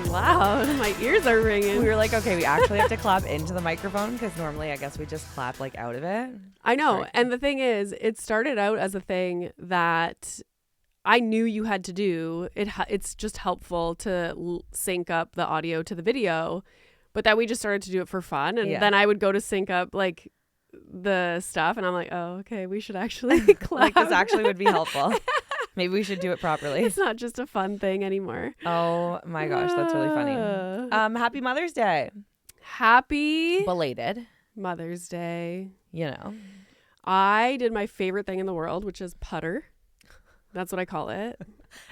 loud. My ears are ringing. We were like, okay, we actually have to clap into the microphone because normally I guess we just clap like out of it. I know. And the thing is, it started out as a thing that I knew you had to do. It's just helpful to sync up the audio to the video, but that we just started to do it for fun. And then I would go to sync up like the stuff and I'm like, oh, okay, we should actually clap. Like this actually would be helpful. Maybe we should do it properly. It's not just a fun thing anymore. Oh my gosh, that's really funny. Happy Mother's Day. Happy belated Mother's Day. You know, I did my favorite thing in the world, which is putter. That's what I call it.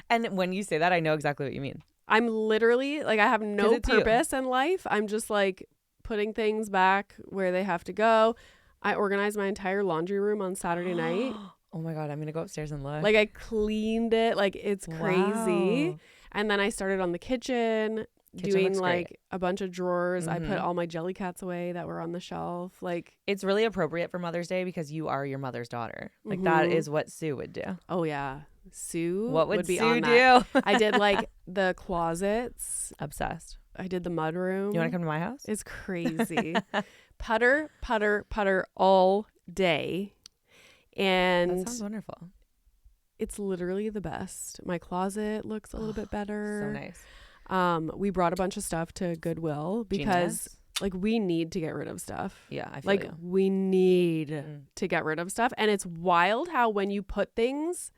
And when you say that, I know exactly what you mean. I'm literally like, I have no purpose in life. I'm just like putting things back where they have to go. I organized my entire laundry room on Saturday night. Oh my God, I'm going to go upstairs and look. Like I cleaned it. Like it's crazy. Wow. And then I started on the kitchen doing like a bunch of drawers. I put all my jelly cats away that were on the shelf. Like it's really appropriate for Mother's Day because you are your mother's daughter. Like that is what Sue would do. Oh yeah. Sue what would be Sue on do? That. I did like the closets. Obsessed. I did the mud room. You want to come to my house? It's crazy. putter all day. And that sounds wonderful. It's literally the best. My closet looks a little bit better. So nice. We brought a bunch of stuff to Goodwill because like we need to get rid of stuff. Yeah, I feel like you. We need to get rid of stuff. And it's wild how when you put things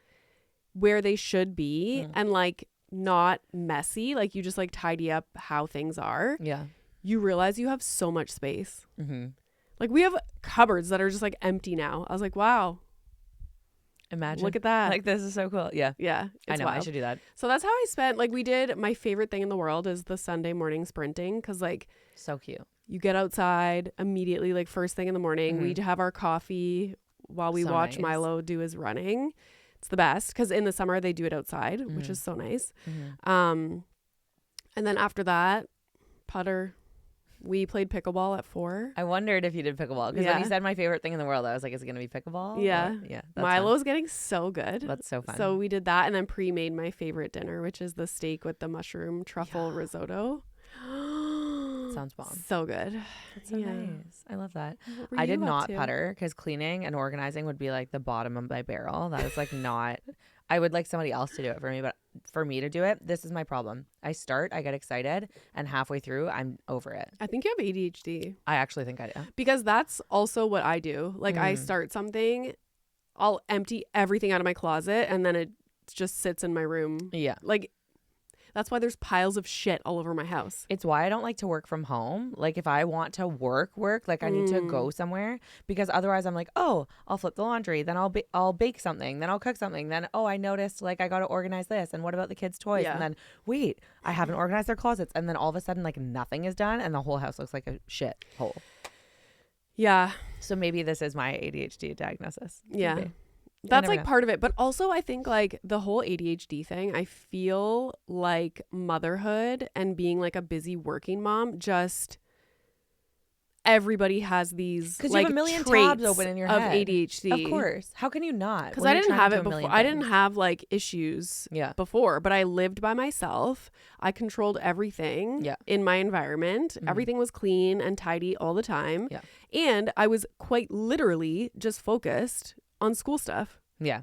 where they should be and like not messy, like you just like tidy up how things are. Yeah. You realize you have so much space. Mm-hmm. Like we have cupboards that are just like empty now. I was like, wow. Imagine. Look at that. Like this is so cool. Yeah. Yeah. I know. Wild. I should do that. So that's how I spent. Like we did. My favorite thing in the world is the Sunday morning sprinting. Cause like so cute. You get outside immediately, like first thing in the morning. We have our coffee while we watch Milo do his running. It's the best. Cause in the summer they do it outside, which is so nice. And then after that, putter. We played pickleball at 4. I wondered if you did pickleball because when you said my favorite thing in the world, I was like, is it going to be pickleball? Yeah. Yeah. Milo's getting so good. That's so fun. So we did that and then pre-made my favorite dinner, which is the steak with the mushroom truffle risotto. Sounds bomb. So good. That's so nice. I love that. I did not putter because cleaning and organizing would be like the bottom of my barrel. That is like not... I would like somebody else to do it for me, but for me to do it, this is my problem. I get excited, and halfway through, I'm over it. I think you have ADHD. I actually think I do. Because that's also what I do. Like I start something, I'll empty everything out of my closet, and then it just sits in my room. Yeah. Like that's why there's piles of shit all over my house. It's why I don't like to work from home. Like if I want to work, like I need to go somewhere because otherwise I'm like, oh, I'll flip the laundry. Then I'll bake something. Then I'll cook something. Then, oh, I noticed like I got to organize this. And what about the kids' toys? Yeah. And then wait, I haven't organized their closets. And then all of a sudden like nothing is done and the whole house looks like a shit hole. Yeah. So maybe this is my ADHD diagnosis. Yeah. Maybe. That's like part of it. But also I think like the whole ADHD thing, I feel like motherhood and being like a busy working mom, just everybody has these like you have a million tabs open in your of head. ADHD. Of course. How can you not? Because I didn't have it before. I didn't have like issues before, but I lived by myself. I controlled everything in my environment. Everything was clean and tidy all the time. Yeah. And I was quite literally just focused on school stuff. Yeah.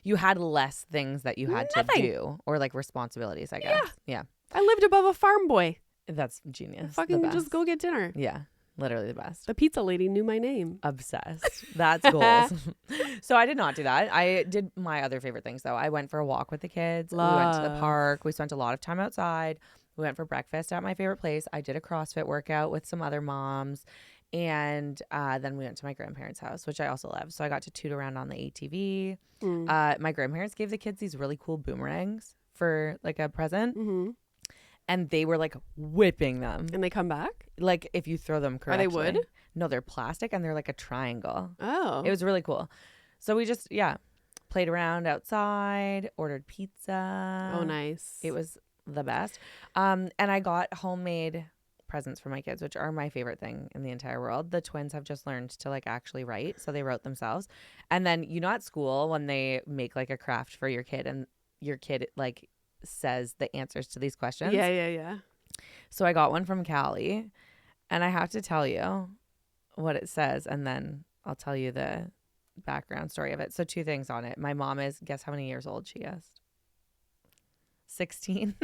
You had less things that you had to do or like responsibilities, I guess. Yeah. I lived above a farm boy. That's genius. Fucking just go get dinner. Yeah. Literally the best. The pizza lady knew my name. Obsessed. That's goals. So I did not do that. I did my other favorite things though. I went for a walk with the kids. We went to the park. We spent a lot of time outside. We went for breakfast at my favorite place. I did a CrossFit workout with some other moms. And then we went to my grandparents' house, which I also love. So I got to toot around on the ATV. My grandparents gave the kids these really cool boomerangs for like a present. And they were like whipping them. And they come back? Like if you throw them correctly. Are they wood? No, they're plastic and they're like a triangle. Oh. It was really cool. So we just, played around outside, ordered pizza. Oh, nice. It was the best. And I got homemade presents for my kids, which are my favorite thing in the entire world. The twins have just learned to like actually write, so they wrote themselves. And then at school when they make like a craft for your kid and your kid like says the answers to these questions. Yeah. So I got one from Callie, and I have to tell you what it says, and then I'll tell you the background story of it. So 2 things on it. My mom is, guess how many years old she guessed? 16.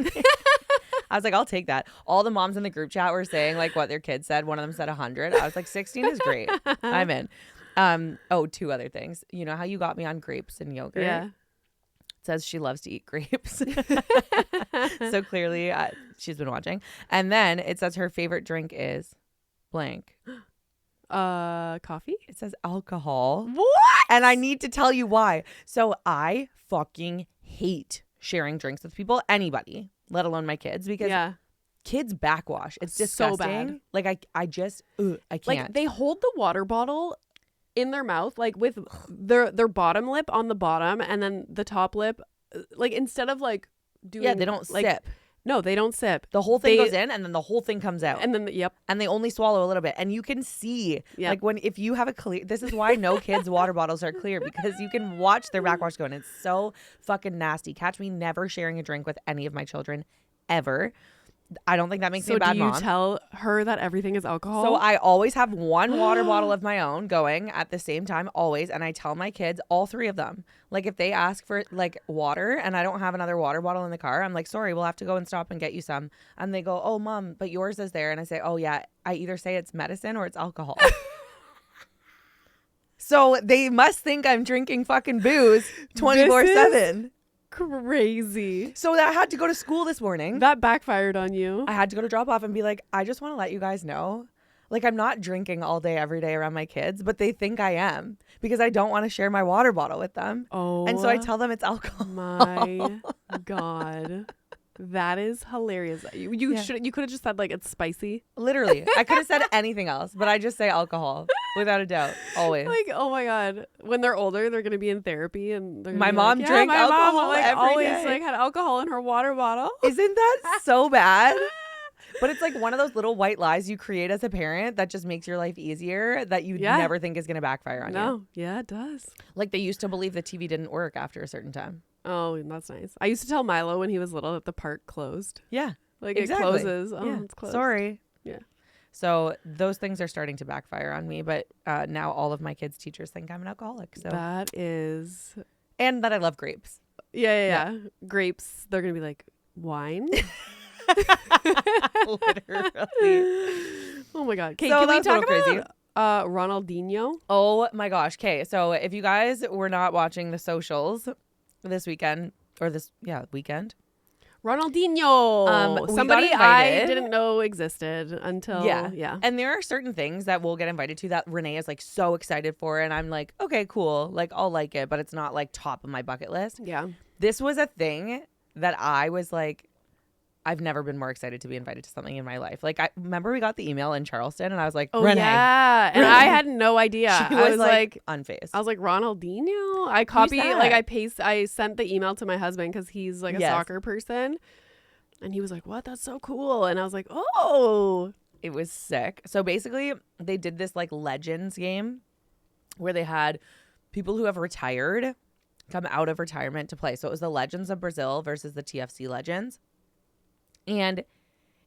I was like, I'll take that. All the moms in the group chat were saying like what their kids said. One of them said 100. I was like, 16 is great. I'm in. 2 other things. You know how you got me on grapes and yogurt? Yeah. It says she loves to eat grapes. So clearly she's been watching. And then it says her favorite drink is blank. Coffee? It says alcohol. What? And I need to tell you why. So I fucking hate sharing drinks with people, anybody, let alone my kids, because kids backwash. It's disgusting. So bad. Like I just I can't. Like they hold the water bottle in their mouth, like with their bottom lip on the bottom, and then the top lip, like instead of like doing. They don't like, sip. No, they don't sip. The whole thing goes in, and then the whole thing comes out. And then and they only swallow a little bit, and you can see like if you have a clear. This is why no kids' water bottles are clear, because you can watch their backwash go, and it's so fucking nasty. Catch me never sharing a drink with any of my children, ever. I don't think that makes me a bad mom. So do you tell her that everything is alcohol? So I always have one water bottle of my own going at the same time, always. And I tell my kids, all 3 of them, like if they ask for like water and I don't have another water bottle in the car, I'm like, sorry, we'll have to go and stop and get you some. And they go, oh, mom, but yours is there. And I say, oh, yeah, I either say it's medicine or it's alcohol. So they must think I'm drinking fucking booze 24/7. Crazy. So I had to go to school this morning. That backfired on you. I had to go to drop off and be like, I just want to let you guys know, like, I'm not drinking all day, every day around my kids, but they think I am because I don't want to share my water bottle with them. Oh. And so I tell them it's alcohol. My God. That is hilarious. You could have just said like it's spicy. Literally. I could have said anything else, but I just say alcohol without a doubt. Always. Like, oh my God. When they're older, they're gonna be in therapy and they're my mom drank alcohol like every always day. like had alcohol in her water bottle. Isn't that so bad? But it's like one of those little white lies you create as a parent that just makes your life easier that you never think is going to backfire on you. No. Yeah, it does. Like they used to believe the TV didn't work after a certain time. Oh, that's nice. I used to tell Milo when he was little that the park closed. Yeah. Like exactly. It closes. Oh, yeah. It's closed. Sorry. Yeah. So those things are starting to backfire on me. But now all of my kids' teachers think I'm an alcoholic. So that is. And that I love grapes. Yeah. Grapes. They're going to be like, wine? Literally. Oh my God. Okay, so can we talk crazy. about Ronaldinho? Oh my gosh. Okay, so if you guys were not watching the socials this weekend or this weekend, Ronaldinho, somebody I didn't know existed until And there are certain things that we'll get invited to that Renee is like so excited for, and I'm like, okay, cool, like I'll like it, but it's not like top of my bucket list. Yeah, this was a thing that I was like, I've never been more excited to be invited to something in my life. Like I remember we got the email in Charleston and I was like, oh, Renee. Yeah. And I had no idea. I was like unfazed. I was like, Ronaldinho? I copied, like I sent the email to my husband because he's like a soccer person. And he was like, what? That's so cool. And I was like, oh. It was sick. So basically they did this like Legends game where they had people who have retired come out of retirement to play. So it was the Legends of Brazil versus the TFC Legends. And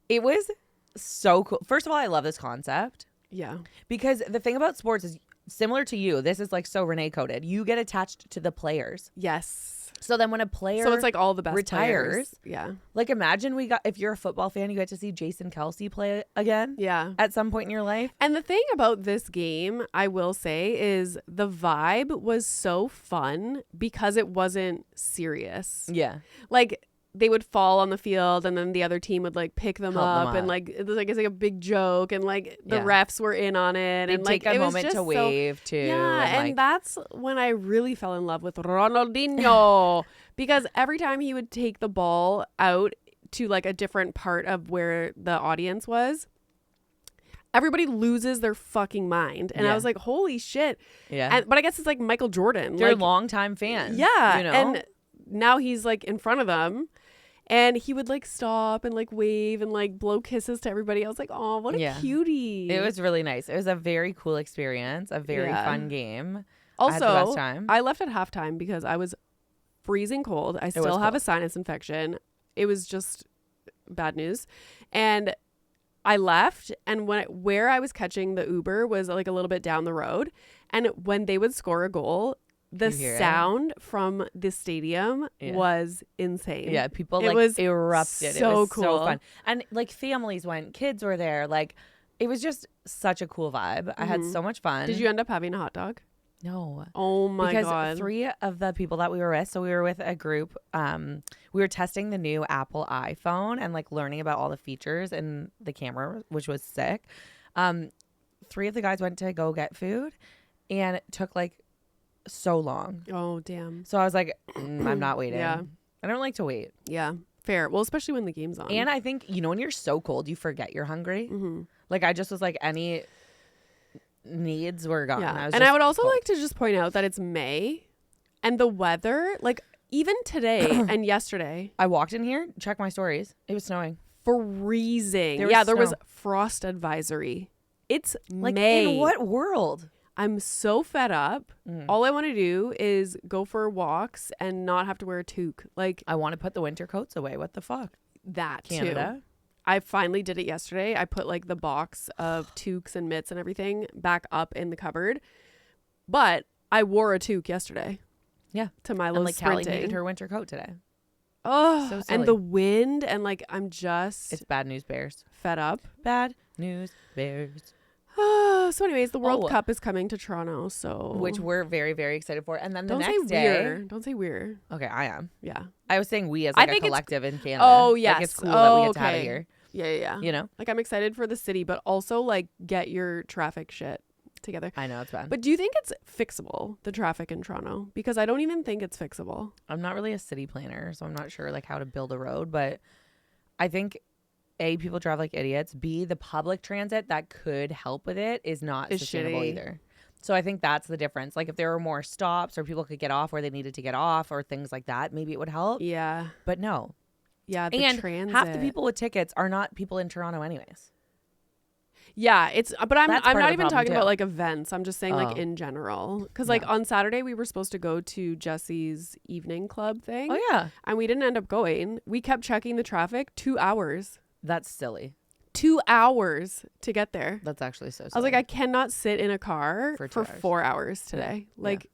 it was so cool. First of all, I love this concept. Yeah. Because the thing about sports is similar to you. This is like so Renee coded. You get attached to the players. Yes. So then when a player so it's like all the best retires. Players. Yeah. Like imagine if you're a football fan, you get to see Jason Kelsey play again. Yeah. At some point in your life. And the thing about this game, I will say, is the vibe was so fun because it wasn't serious. Yeah. Like they would fall on the field and then the other team would like pick them up and like it was like it's like a big joke and like the refs were in on it. They'd and like take a it was moment just to wave too. Yeah, and that's when I really fell in love with Ronaldinho because every time he would take the ball out to like a different part of where the audience was, everybody loses their fucking mind. And I was like, holy shit. Yeah. But I guess it's like Michael Jordan. They're like, longtime fans. Yeah. You know? And now he's like in front of them. And he would like stop and like wave and like blow kisses to everybody. I was like, oh, what a cutie. It was really nice. It was a very cool experience, a very fun game. Also, I had the best time. I left at halftime because I was freezing cold. I still have a sinus infection. It was just bad news. And I left, and where I was catching the Uber was like a little bit down the road. And when they would score a goal, the sound from the stadium was insane. Yeah, people it was erupted. So it was cool. So fun. And like families went, kids were there. Like it was just such a cool vibe. I had so much fun. Did you end up having a hot dog? No. Oh my God. Because 3 of the people that we were with, so we were with a group, we were testing the new Apple iPhone and like learning about all the features in the camera, which was sick. 3 of the guys went to go get food and it took like so long. Oh, damn. So I was like, I'm not waiting. Yeah. I don't like to wait. Yeah. Fair. Well, especially when the game's on. And I think, when you're so cold, you forget you're hungry. Mm-hmm. Like I just was like, any needs were gone. Yeah. I would also like to just point out that it's May and the weather, like even today and yesterday. I walked in here, check my stories. It was snowing. Freezing. There was frost advisory. It's like, May. In what world? I'm so fed up. All I want to do is go for walks and not have to wear a toque. Like I want to put the winter coats away. What the fuck? That Canada. Too. I finally did it yesterday. I put like the box of toques and mitts and everything back up in the cupboard. But I wore a toque yesterday. Yeah. To Milo's and like sprinting. Callie needed her winter coat today. Oh, so and the wind and like I'm just it's bad news bears. Fed up. Bad news bears. So anyways, the World Cup is coming to Toronto, so which we're very, very excited for. And then the Don't next say day, we're. Don't say we're. Okay, I am. Yeah. I was saying we as like a collective in Canada. Oh yes. Like it's cool that we get to have it here. Yeah. You know? Like I'm excited for the city, but also like get your traffic shit together. I know it's bad. But do you think it's fixable, the traffic in Toronto? Because I don't even think it's fixable. I'm not really a city planner, so I'm not sure like how to build a road, but I think A, people drive like idiots. B, the public transit that could help with it is not sustainable shitty. either. So I think that's the difference. Like if there were more stops or people could get off where they needed to get off or things like that, maybe it would help. Yeah. But no. Yeah, the and transit. half the people with tickets are not people in Toronto anyways. Yeah, but I'm not even talking too. about like events. I'm just saying like Oh. in general. Because like on Saturday we were supposed to go to Jesse's evening club thing. Oh yeah. And we didn't end up going. We kept checking the traffic 2 hours. That's silly. 2 hours to get there. That's actually so silly. I was like, I cannot sit in a car for 2 hours. 4 hours today. Yeah. Like,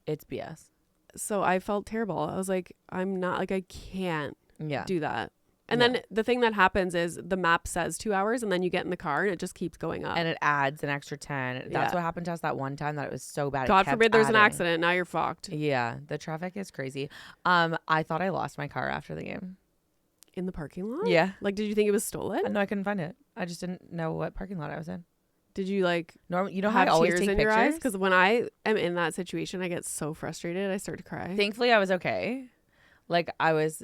it's BS. So I felt terrible. I was like, I'm not like, I can't do that. And then the thing that happens is the map says 2 hours and then you get in the car and it just keeps going up. And it adds an extra 10. That's what happened to us that one time that it was so bad. God forbid there's an accident. Now you're fucked. Yeah. The traffic is crazy. I thought I lost my car after the game. In the parking lot? Yeah. Like, did you think it was stolen? No, I couldn't find it. I just didn't know what parking lot I was in. Did you like you know how have I always tears take in pictures? your eyes? Because when I am in that situation, I get so frustrated. I start to cry. Thankfully, I was okay. Like, I was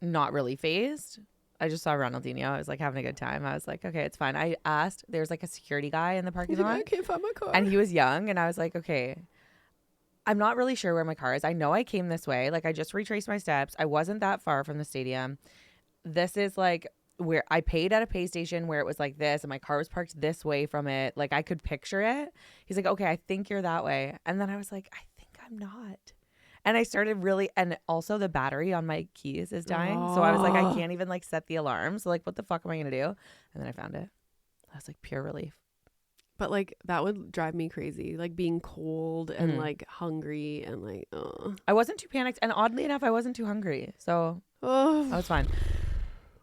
not really phased. I just saw Ronaldinho. I was like having a good time. I was like, okay, it's fine. I asked, there's like a security guy in the parking lot. I can't find my car. And he was young. And I was like, okay, I'm not really sure where my car is. I know I came this way. Like, I just retraced my steps. I wasn't that far from the stadium. This is like where I paid at a pay station where it was like this and my car was parked this way from it. Like I could picture it. He's like, okay, I think you're that way. And then I was like, I think I'm not. And I started really, and also the battery on my keys is dying. So I was like, I can't even like set the alarm. So like, what the fuck am I going to do? And then I found it. I was like, pure relief. But like that would drive me crazy, like being cold and like hungry and like, I wasn't too panicked. And oddly enough, I wasn't too hungry. So I was fine.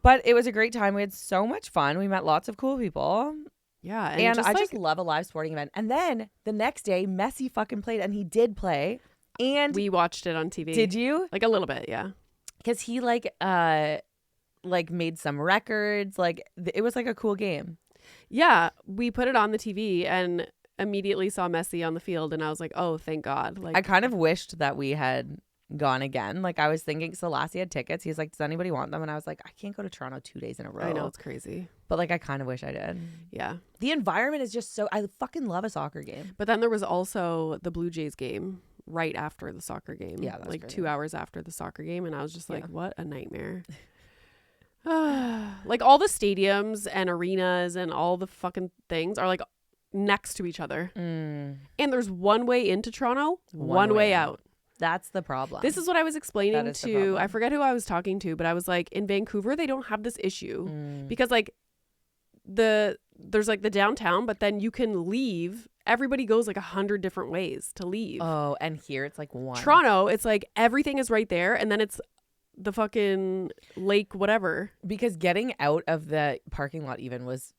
But it was a great time. We had so much fun. We met lots of cool people. Yeah. And I just love a live sporting event. And then the next day, Messi fucking played. And he did play. And we watched it on TV. Did you? Like a little bit, yeah. Because he like made some records. Like it was like a cool game. Yeah. We put it on the TV and immediately saw Messi on the field. And I was like, oh, thank God. Like I kind of wished that we had gone again. Like I was thinking, so Lassie had tickets. He's like, does anybody want them? And I was like, I can't go to Toronto 2 days in a row. I know, it's crazy. But like I kind of wish I did. Yeah. The environment is just so, I fucking love a soccer game. But then there was also the Blue Jays game right after the soccer game. Yeah, that was like crazy. 2 hours after the soccer game. And I was just like, what a nightmare. Like all the stadiums and arenas and all the fucking things are like next to each other. And there's one way into Toronto, one way out. That's the problem. This is what I was explaining to, I forget who I was talking to, but I was like, in Vancouver, they don't have this issue because like there's like the downtown, but then you can leave. Everybody goes like 100 different ways to leave. Oh, and here it's like one. Toronto, it's like everything is right there, and then it's the fucking lake, whatever. Because getting out of the parking lot even was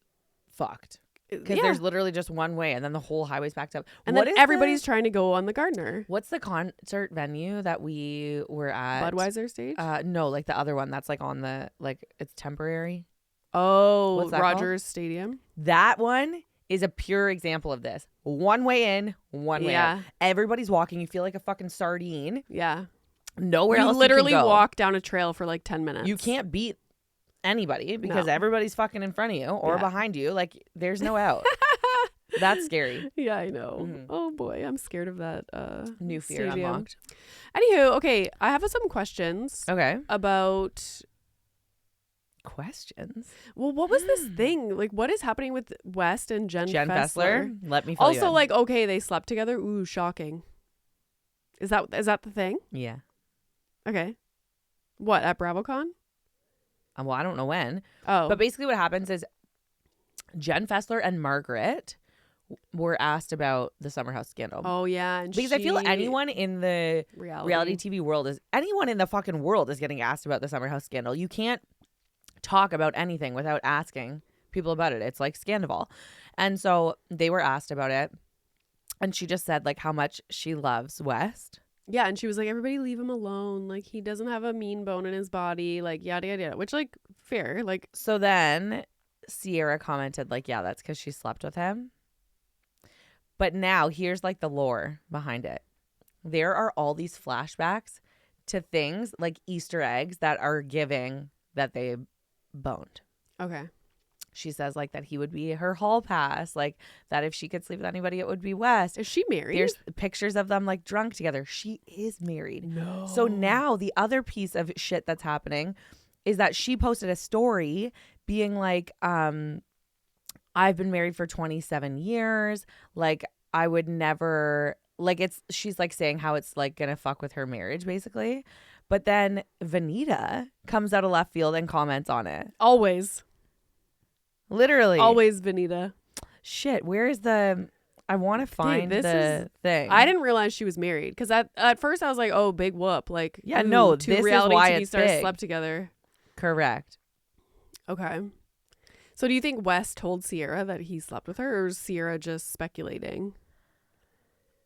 fucked. Because there's literally just one way, and then the whole highway's backed up. And then everybody's trying to go on the Gardner. What's the concert venue that we were at? Budweiser stage? No, like the other one that's like on the, like, it's temporary. Oh, What's that Rogers Stadium. That one is a pure example of this. One way in, one way out. Everybody's walking. You feel like a fucking sardine. Yeah. Nowhere else. You literally can go. walk down a trail for like 10 minutes. You can't beat anybody because everybody's fucking in front of you or behind you. Like, there's no out. That's scary. Yeah, I know. Oh boy, I'm scared of that new fear stadium. unlocked. Anywho, okay, I have some questions. Okay. About questions. Well, what was this thing? Like, what is happening with West and Jenn Fessler? Let me fill you also in. like, okay, they slept together. Ooh, shocking. Is that the thing? Yeah. Okay. What, at BravoCon? Well, I don't know when. Oh. But basically what happens is Jenn Fessler and Margaret were asked about the Summer House scandal. Oh, yeah. And because I feel anyone in the reality TV world anyone in the fucking world is getting asked about the Summer House scandal. You can't talk about anything without asking people about it. It's like Scandival. And so they were asked about it. And she just said like how much she loves West. Yeah, and she was like, everybody leave him alone. Like, he doesn't have a mean bone in his body. Like, yada, yada, yada. Which, like, fair. Like, so then Sierra commented, like, yeah, that's because she slept with him. But now, here's, like, the lore behind it. There are all these flashbacks to things, like Easter eggs, that are giving that they boned. Okay. She says, like, that he would be her hall pass. Like, that if she could sleep with anybody, it would be West. Is she married? There's pictures of them, like, drunk together. She is married. No. So now the other piece of shit that's happening is that she posted a story being like, I've been married for 27 years. Like, I would never, like, she's, like, saying how it's, like, gonna fuck with her marriage, basically. But then Vanita comes out of left field and comments on it. Always. Literally. Always Vanita. Shit, where is the... I want to find the thing. I didn't realize she was married because at first I was like, oh, big whoop. Like, yeah, no, two this reality is why TV it's stars big. slept together. Correct. Okay. So do you think West told Sierra that he slept with her, or is Sierra just speculating?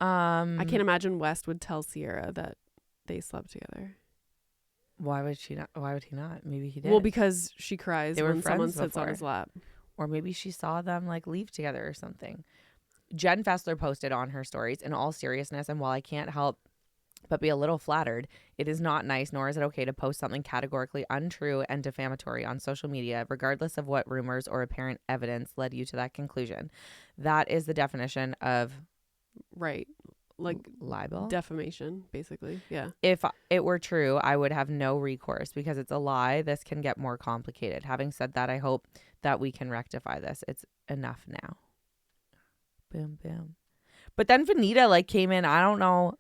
I can't imagine West would tell Sierra that they slept together. Why would she not? Why would he not? Maybe he did. Well, because she cries They were when someone friends sits on his lap. Or maybe she saw them like leave together or something. Jenn Fessler posted on her stories, in all seriousness, and while I can't help but be a little flattered, it is not nice, nor is it okay to post something categorically untrue and defamatory on social media, regardless of what rumors or apparent evidence led you to that conclusion. That is the definition of right, like libel, defamation, basically. Yeah. If it were true, I would have no recourse because it's a lie. This can get more complicated. Having said that, I hope that we can rectify this. It's enough now. Boom, boom. But then Vanita like came in. I don't know.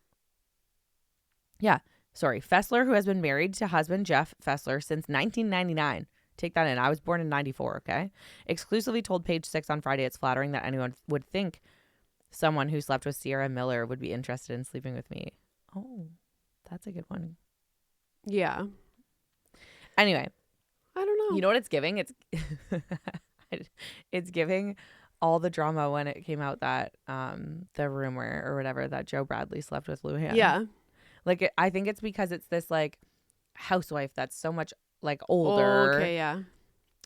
Yeah. Sorry. Fessler, who has been married to husband Jeff Fessler since 1999. Take that in. I was born in 94. Okay. Exclusively told Page 6 on Friday it's flattering that anyone would think someone who slept with Sierra Miller would be interested in sleeping with me. Oh, that's a good one. Yeah. Anyway. I don't know. You know what it's giving? It's giving all the drama when it came out that the rumor or whatever that Joe Bradley slept with Luann. Yeah. Like, I think it's because it's this, like, housewife that's so much, like, older. Oh, okay, yeah.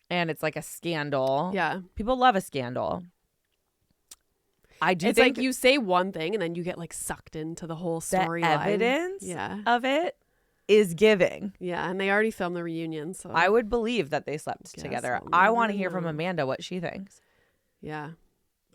And it's, like, a scandal. Yeah. People love a scandal. I do it's think... like you say one thing and then you get, like, sucked into the whole storyline. The evidence of it is giving. Yeah, and they already filmed the reunion, so... I would believe that they slept together. I want to hear from Amanda what she thinks. Yeah.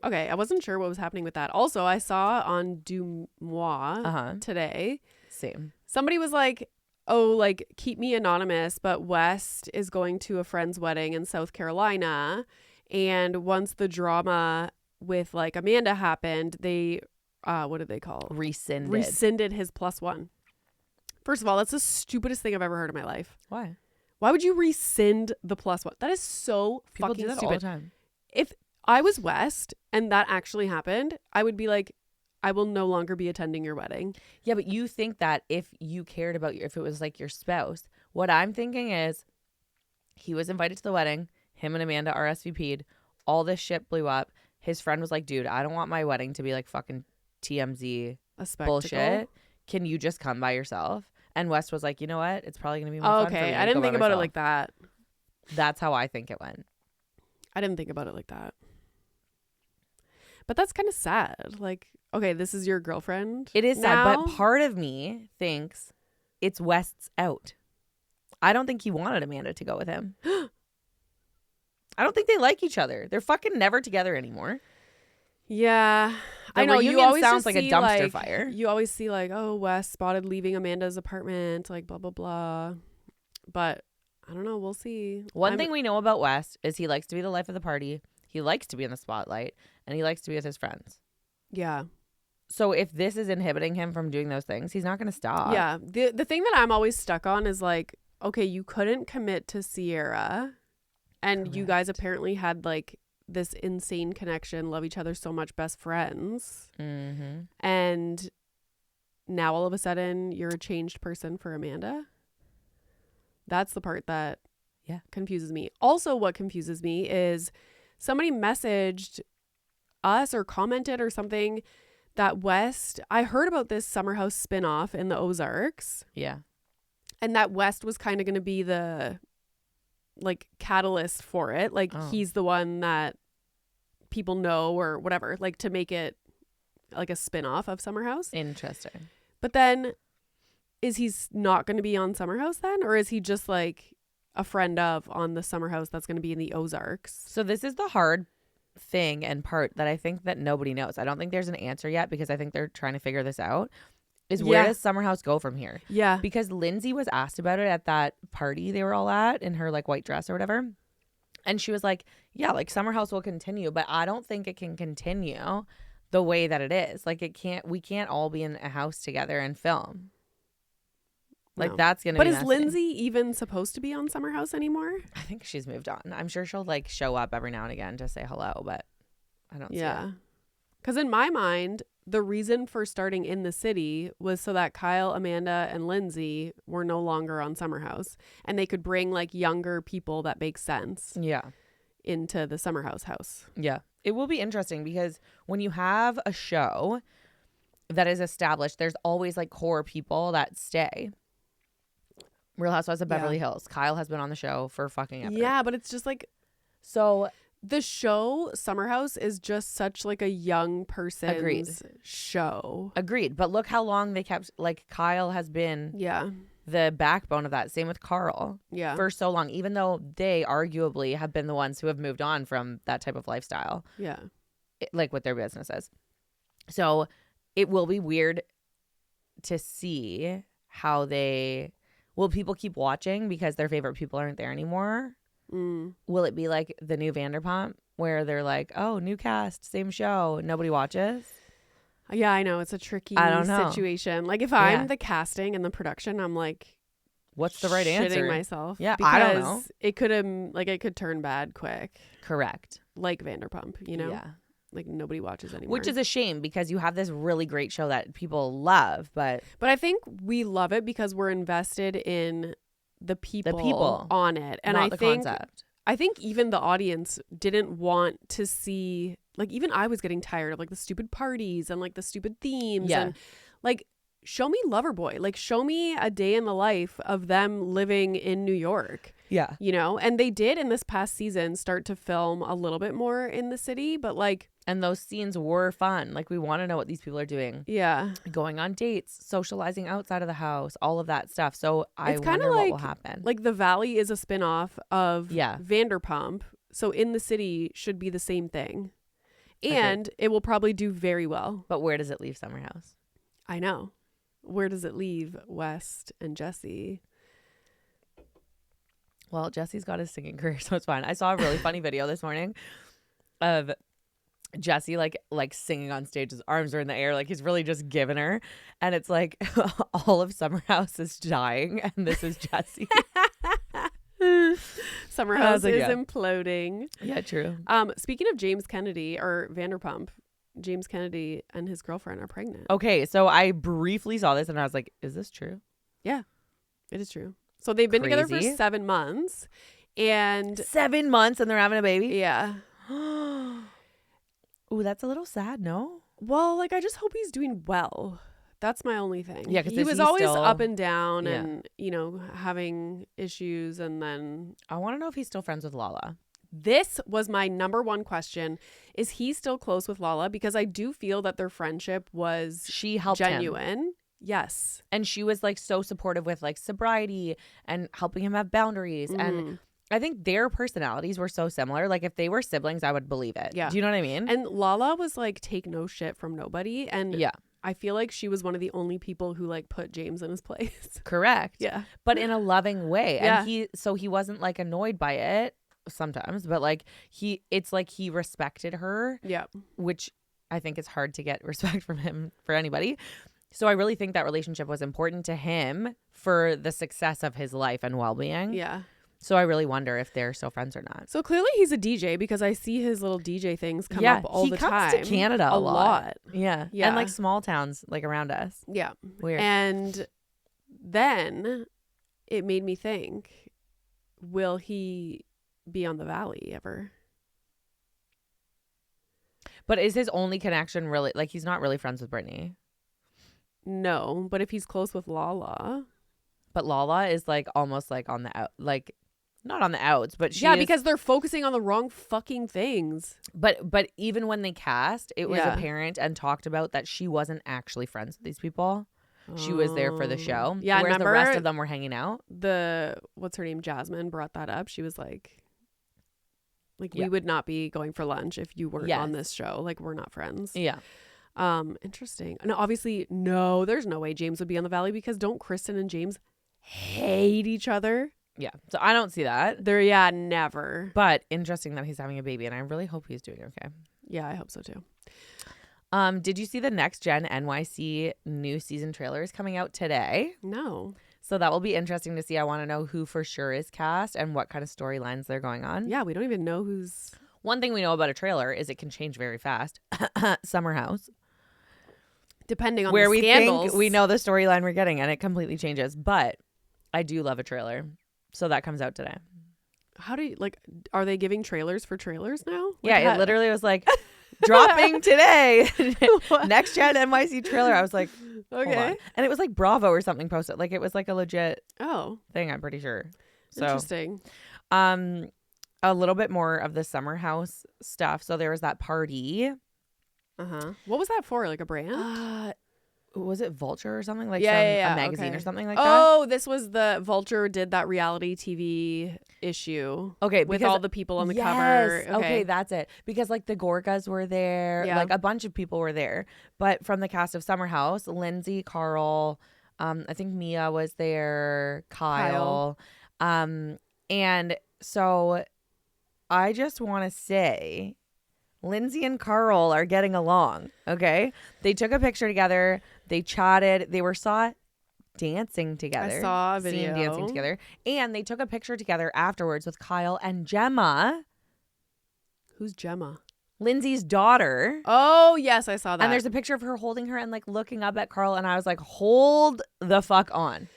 Okay, I wasn't sure what was happening with that. Also, I saw on Dumois today... Same. Somebody was like, oh, like, keep me anonymous, but West is going to a friend's wedding in South Carolina. And once the drama with, like, Amanda happened, they, what did they call it? Rescinded his +1. First of all, that's the stupidest thing I've ever heard in my life. Why? Why would you rescind the +1? That is so People fucking do that stupid. all the time. If I was West and that actually happened, I would be like, I will no longer be attending your wedding. Yeah, but you think that if you cared about if it was like your spouse, what I'm thinking is he was invited to the wedding, him and Amanda RSVP'd, all this shit blew up. His friend was like, dude, I don't want my wedding to be like fucking TMZ bullshit. Can you just come by yourself? And West was like, you know what? It's probably going to be more fun for me. I didn't think about it like that. That's how I think it went. I didn't think about it like that. But that's kind of sad. Like, okay, this is your girlfriend. It is now? sad, but part of me thinks it's West's out. I don't think he wanted Amanda to go with him. I don't think they like each other. They're fucking never together anymore. Yeah. The I know. You always sounds like a dumpster fire. You always see like, oh, Wes spotted leaving Amanda's apartment, like blah, blah, blah. But I don't know. We'll see. One thing we know about West is he likes to be the life of the party. He likes to be in the spotlight and he likes to be with his friends. Yeah. So if this is inhibiting him from doing those things, he's not going to stop. Yeah. The thing that I'm always stuck on is like, okay, you couldn't commit to Sierra and Correct. You guys apparently had like this insane connection, love each other so much, best friends. Mm-hmm. And now all of a sudden you're a changed person for Amanda. That's the part that confuses me. Also, what confuses me is somebody messaged us or commented or something that West, I heard about this Summer House spinoff in the Ozarks. Yeah. And that West was kind of going to be the like catalyst for it. Like he's the one that people know or whatever, like to make it like a spinoff of Summer House. Interesting. But then is he not going to be on Summer House then? Or is he just like a friend of on the Summer House that's going to be in the Ozarks? So this is the hard thing and part that I think that nobody knows. I don't think there's an answer yet because I think they're trying to figure this out. Is where does Summer House go from here? Yeah. Because Lindsay was asked about it at that party they were all at in her like white dress or whatever. And she was like, yeah, like Summer House will continue, but I don't think it can continue the way that it is. Like we can't all be in a house together and film. Like that's going to be But is messy. Lindsay even supposed to be on Summer House anymore? I think she's moved on. I'm sure she'll like show up every now and again to say hello, but I don't see it. Because in my mind, the reason for starting In the City was so that Kyle, Amanda, and Lindsay were no longer on Summer House. And they could bring like younger people that make sense into the Summer House house. Yeah. It will be interesting because when you have a show that is established, there's always like core people that stay. Real Housewives of Beverly Hills. Kyle has been on the show for fucking ever. Yeah, but it's just like... So... The show Summer House is just such like a young person's show. Agreed. But look how long they kept, like Kyle has been the backbone of that. Same with Carl. Yeah. For so long, even though they arguably have been the ones who have moved on from that type of lifestyle. Yeah. Like with their businesses. So it will be weird to see how will people keep watching because their favorite people aren't there anymore? Will it be like the new Vanderpump where they're like, oh, new cast, same show, nobody watches? Yeah, I know. It's a tricky situation. Like if I'm the casting and the production, I'm like, what's the right answer? Shitting myself. Yeah, because I don't know. It could turn bad quick. Correct. Like Vanderpump, you know? Yeah. Like nobody watches anymore. Which is a shame because you have this really great show that people love, but I think we love it because we're invested in the people on it, and not the concept. I think even the audience didn't want to see, like, even I was getting tired of like the stupid parties and like the stupid themes and like show me Loverboy, like show me a day in the life of them living in New York. Yeah, you know, and they did in this past season start to film a little bit more in the city, but like, and those scenes were fun. Like we want to know what these people are doing. Yeah, going on dates, socializing outside of the house, all of that stuff. So I wonder what will happen. Like The Valley is a spinoff of Vanderpump, so In the City should be the same thing, and it will probably do very well. But where does it leave Summer House? I know. Where does it leave West and Jesse? Well, Jesse's got his singing career, so it's fine. I saw a really funny video this morning of Jesse like singing on stage. His arms are in the air, like he's really just giving her. And it's like all of Summer House is dying, and this is Jesse. Summer House like, is yeah. imploding. Yeah, true. Speaking of James Kennedy or Vanderpump, James Kennedy and his girlfriend are pregnant. Okay, so I briefly saw this and I was like, is this true? Yeah, it is true. So they've been together for Crazy. 7 months. And 7 months and they're having a baby? yeah. Ooh, that's a little sad, no? Well, like, I just hope he's doing well. That's my only thing. Yeah, because he was always still up and down Yeah. and, you know, having issues. And then I want to know if he's still friends with Lala. this was my number one question. Is he still close with Lala? Because I do feel that their friendship was She helped him. genuine. Yes. And she was like so supportive with like sobriety and helping him have boundaries. And I think their personalities were so similar. Like if they were siblings, I would believe it. Yeah. Do you know what I mean? And Lala was like, take no shit from nobody. And yeah, I feel like she was one of the only people who like put James in his place. correct. Yeah. But in a loving way. Yeah. And he wasn't like annoyed by it sometimes, but like it's like he respected her. Yeah. Which I think is hard to get respect from him for anybody. So I really think that relationship was important to him for the success of his life and well-being. Yeah. So I really wonder if they're still friends or not. So clearly he's a DJ because I see his little DJ things come up all the time. He comes to Canada a lot. Yeah. And like small towns like around us. Yeah. Weird. And then it made me think, will he be on the Valley ever? But is his only connection really, like he's not really friends with Brittany? No, but if he's close with Lala. But Lala is like almost like on the out, like not on the outs, but she yeah, is, because they're focusing on the wrong fucking things. But even when they cast, it was Yeah. apparent and talked about that she wasn't actually friends with these people. She was there for the show. Yeah, whereas remember the rest of them were hanging out. What's her name? Jasmine brought that up. She was like, Yeah. we would not be going for lunch if you weren't Yes. on this show. Like, we're not friends. Yeah. Interesting. And obviously, no, there's no way James would be on the Valley because don't Kristen and James hate each other? Yeah. So I don't see that. Never. But interesting that he's having a baby, and I really hope he's doing okay. Yeah, I hope so too. Did you see the Next Gen NYC new season trailer is coming out today? No. So that will be interesting to see. I want to know who for sure is cast and what kind of storylines they're going on. Yeah, we don't even know who's... One thing we know about a trailer is it can change very fast. Summer House. Depending on where the we scandals. think we know the storyline we're getting, and it completely changes. But I do love a trailer. So that comes out today. How do you, like, are they giving trailers for trailers now? Yeah, it literally was like, dropping today. Next Gen NYC trailer. I was like, okay. And it was like Bravo or something posted. Like it was like a legit Oh, thing, I'm pretty sure. So interesting. a little bit more of the Summer House stuff. So there was that party. What was that for? Like a brand? Was it Vulture or something? Like a magazine or something like that? Oh, this was the Vulture did that reality TV issue. Okay, with because all the people on the cover. Okay, that's it. Because like the Gorgas were there, like a bunch of people were there. But from the cast of Summer House, Lindsay, Carl, I think Mia was there, Kyle. And so I just want to say Lindsay and Carl are getting along, okay? They took a picture together. They chatted. They were dancing together. I saw a video. Seen dancing together. And they took a picture together afterwards with Kyle and Gemma. Who's Gemma? Lindsay's daughter. Oh, yes, I saw that. And there's a picture of her holding her and like looking up at Carl. And I was like, hold the fuck on.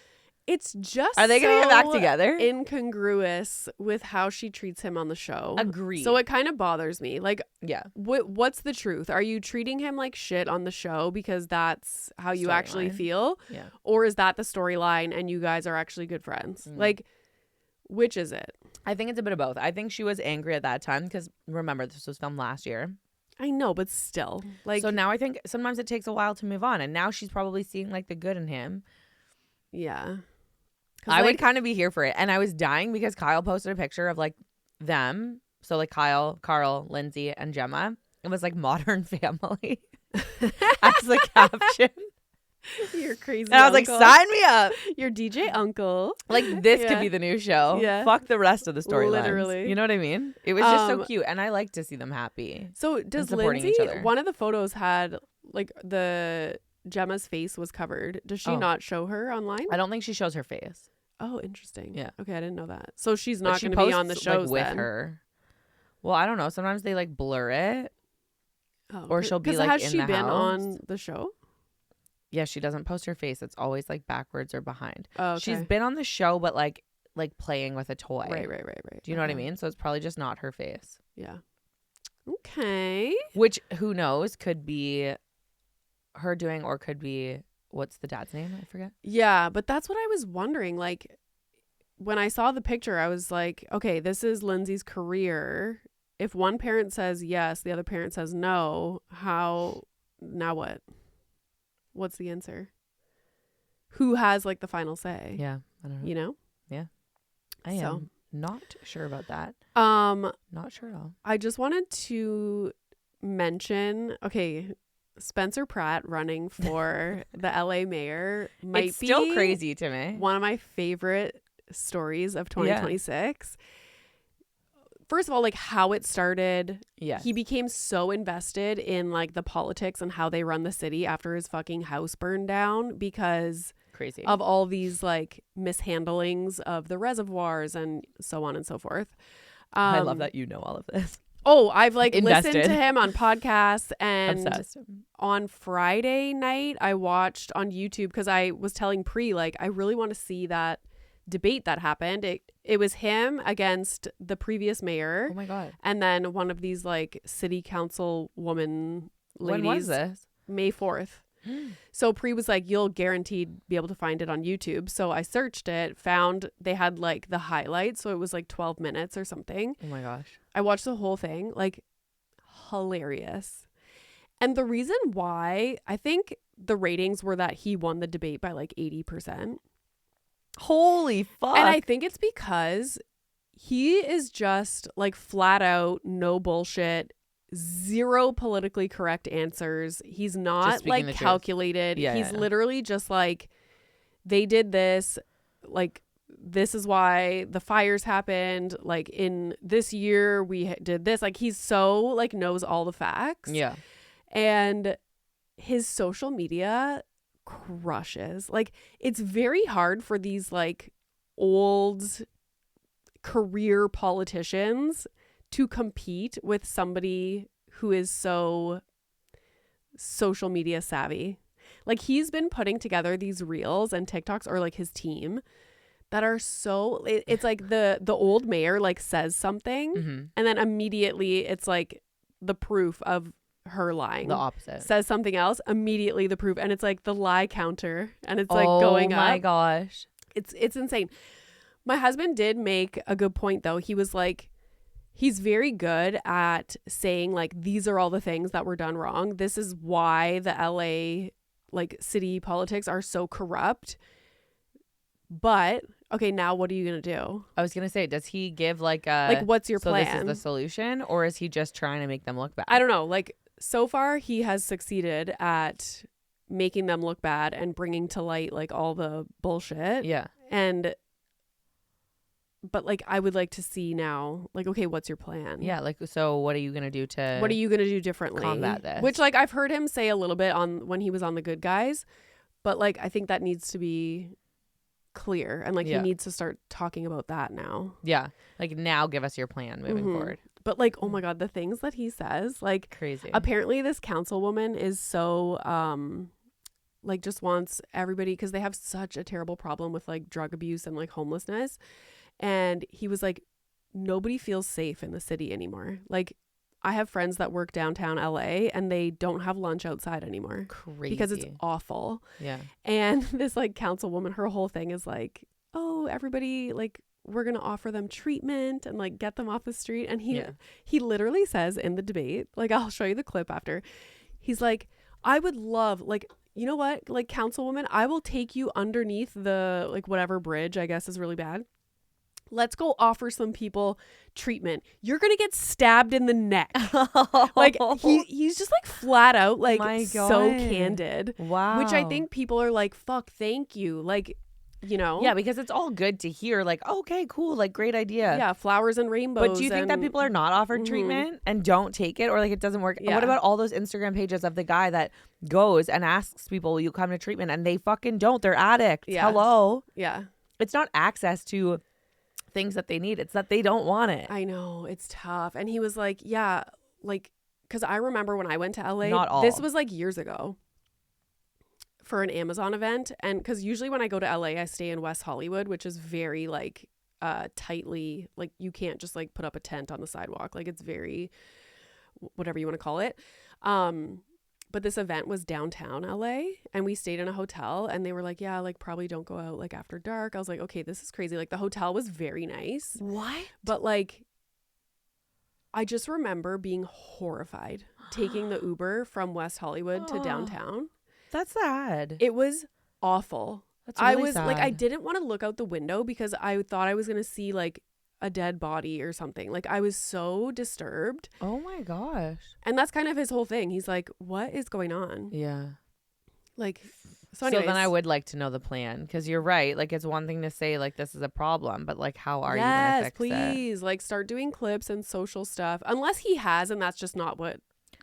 It's just Are they going to get back together? Incongruous with how she treats him on the show. Agreed. So it kind of bothers me. Like, yeah. What's the truth? Are you treating him like shit on the show because that's how you actually feel? Yeah. Or is that the storyline and you guys are actually good friends? Like, which is it? I think it's a bit of both. I think she was angry at that time because remember, this was filmed last year. I know, but still. Like, so now I think sometimes it takes a while to move on. And now she's probably seeing like the good in him. Yeah. I would kind of be here for it. And I was dying because Kyle posted a picture of like them. So like Kyle, Carl, Lindsay, and Gemma. It was like Modern Family as the caption. You're crazy. And I was like, sign me up. Your DJ uncle. Like this could be the new show. Yeah. Fuck the rest of the storylines. Literally. You know what I mean? It was just so cute. And I like to see them happy. So does supporting Lindsay, each other. one of the photos had like the Gemma's face was covered. Does she not show her online? I don't think she shows her face. Oh, interesting. Yeah. Okay, I didn't know that. So she's But not she going to be on the posts, shows with then. her. Well, I don't know. Sometimes they like blur it. Oh, Or she'll be like has in she the been house. on the show? Yeah, she doesn't post her face. It's always like backwards or behind. Oh, okay. She's been on the show, but like playing with a toy. Right. Do you know what I mean? So it's probably just not her face. Yeah. Okay. Which, who knows, could be her doing, or could be, what's the dad's name? I forget. Yeah, but that's what I was wondering. Like, when I saw the picture, I was like, okay, this is Lindsay's career. If one parent says yes, the other parent says no, now what? What's the answer? Who has like the final say? Yeah, I don't know. You know? Yeah. I am not sure about that. Not sure at all. I just wanted to mention, okay, Spencer Pratt running for the LA mayor might It's be still crazy to me. one of my favorite stories of 2026. First of all, like how it started. Yeah. He became so invested in like the politics and how they run the city after his fucking house burned down because Crazy. of all these like mishandlings of the reservoirs and so on and so forth. I love that you know all of this. Oh, I've like Invested. listened to him on podcasts, and Obsessed. on Friday night I watched on YouTube because I was telling Pri, like, I really want to see that debate that happened. It was him against the previous mayor. Oh my God. And then one of these like city council woman ladies. When was this? May 4th. So Pri was like, you'll guaranteed be able to find it on YouTube. So I searched it, found they had like the highlights. So it was like 12 minutes or something. Oh my gosh. I watched the whole thing, like hilarious. And the reason why, I think the ratings were that he won the debate by like 80%. Holy fuck. And I think it's because he is just like flat out, no bullshit, zero politically correct answers. He's not like calculated. He's literally just like, they did this, like, this is why the fires happened. Like in this year we did this. Like he's so like knows all the facts. Yeah. And his social media crushes. Like it's very hard for these like old career politicians to compete with somebody who is so social media savvy. Like he's been putting together these reels and TikToks, or like his team, that are so it's like the old mayor like says something and then immediately it's like the proof of her lying. The opposite. Says something else, immediately the proof, and it's like the lie counter, and it's like going up. Oh my gosh. It's insane. My husband did make a good point though. He was like, he's very good at saying like, these are all the things that were done wrong. This is why the LA like city politics are so corrupt. But okay, now what are you gonna do? I was gonna say, does he give like a like what's your plan? So this is the solution, or is he just trying to make them look bad? I don't know. Like so far, he has succeeded at making them look bad and bringing to light like all the bullshit. Yeah. But like I would like to see now, like, okay, what's your plan? Yeah, like, so what are you gonna do differently? Combat this? Which like I've heard him say a little bit on when he was on The Good Guys, but like I think that needs to be clear, and like he needs to start talking about that now. Yeah, like now give us your plan moving forward. But like, oh my God, the things that he says, like crazy. Apparently this councilwoman is so like just wants everybody, because they have such a terrible problem with like drug abuse and like homelessness. And he was like, nobody feels safe in the city anymore. Like I have friends that work downtown LA and they don't have lunch outside anymore. Crazy. Because it's awful. Yeah. And this like councilwoman, her whole thing is like, oh, everybody, like we're going to offer them treatment and like get them off the street. And he literally says in the debate, like I'll show you the clip after. He's like, I would love, like, you know what, like councilwoman, I will take you underneath the like whatever bridge I guess is really bad. Let's go offer some people treatment. You're going to get stabbed in the neck. Like he's just like flat out like so candid. Wow. Which I think people are like, fuck, thank you. Like, you know. Yeah, because it's all good to hear like, okay, cool, like great idea. Yeah, flowers and rainbows. But do you think that people are not offered treatment and don't take it, or like it doesn't work? Yeah. What about all those Instagram pages of the guy that goes and asks people, will you come to treatment, and they fucking don't. They're addicts. Yeah. Hello. Yeah. it's not access to things that they need. It's that they don't want it. I know, it's tough. And he was like, yeah, like, because I remember when I went to LA, Not all. this was like years ago for an Amazon event. And because usually when I go to LA, I stay in West Hollywood, which is very like tightly, like you can't just like put up a tent on the sidewalk. Like it's very, whatever you want to call it. But this event was downtown LA and we stayed in a hotel and they were like, yeah, like probably don't go out like after dark. I was like, okay, this is crazy. Like the hotel was very nice. What? But like, I just remember being horrified taking the Uber from West Hollywood to downtown. That's sad. It was awful. That's really I was sad. like, I didn't want to look out the window because I thought I was going to see like a dead body or something. Like I was so disturbed. Oh my gosh. And that's kind of his whole thing. He's like, what is going on? Yeah. Like, So then I would like to know the plan because you're right. Like it's one thing to say like this is a problem, but like how are you going to fix it? Yes, please. Like start doing clips and social stuff. Unless he has, and that's just not what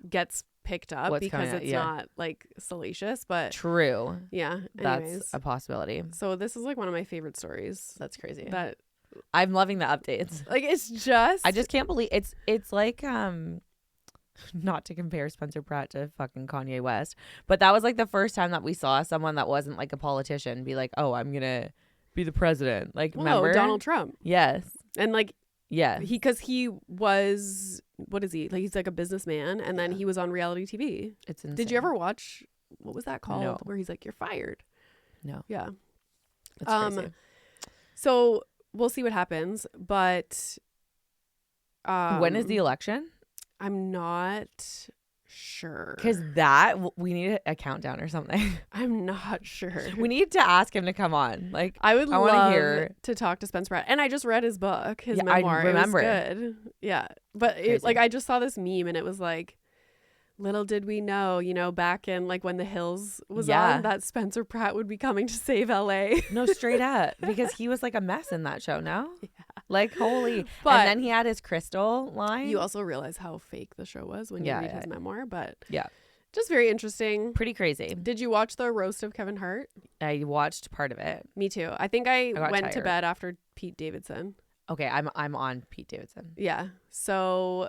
gets picked up because it's not like salacious. But true. Yeah. That's Anyways. a possibility. So this is like one of my favorite stories. That's crazy. That I'm loving the updates. like it's just I just can't believe it's like not to compare Spencer Pratt to fucking Kanye West, but that was like the first time that we saw someone that wasn't like a politician be like, oh, I'm gonna be the president. Like, remember Donald Trump? Yes. And like, yeah, because he was, what is he? Like, he's like a businessman, and then he was on reality TV. It's insane. Did you ever watch? What was that called? No. Where he's like, you're fired. No. Yeah. It's crazy. So we'll see what happens, but when is the election? I'm not sure. Because we need a countdown or something. I'm not sure. We need to ask him to come on. Like, I would I love hear to talk to Spencer Pratt. And I just read his book, his Yeah, memoir. I remember. It was good. Yeah. But like I just saw this meme and it was like, little did we know, back in like when The Hills was on, that Spencer Pratt would be coming to save LA. No, straight up. Because he was like a mess in that show, no? Yeah. Like, holy. But and then he had his crystal line. You also realize how fake the show was when you read his memoir. But just very interesting. Pretty crazy. Did you watch the roast of Kevin Hart? I watched part of it. Me too. I think I went tired. to bed after Pete Davidson. Okay, I'm on Pete Davidson. Yeah. So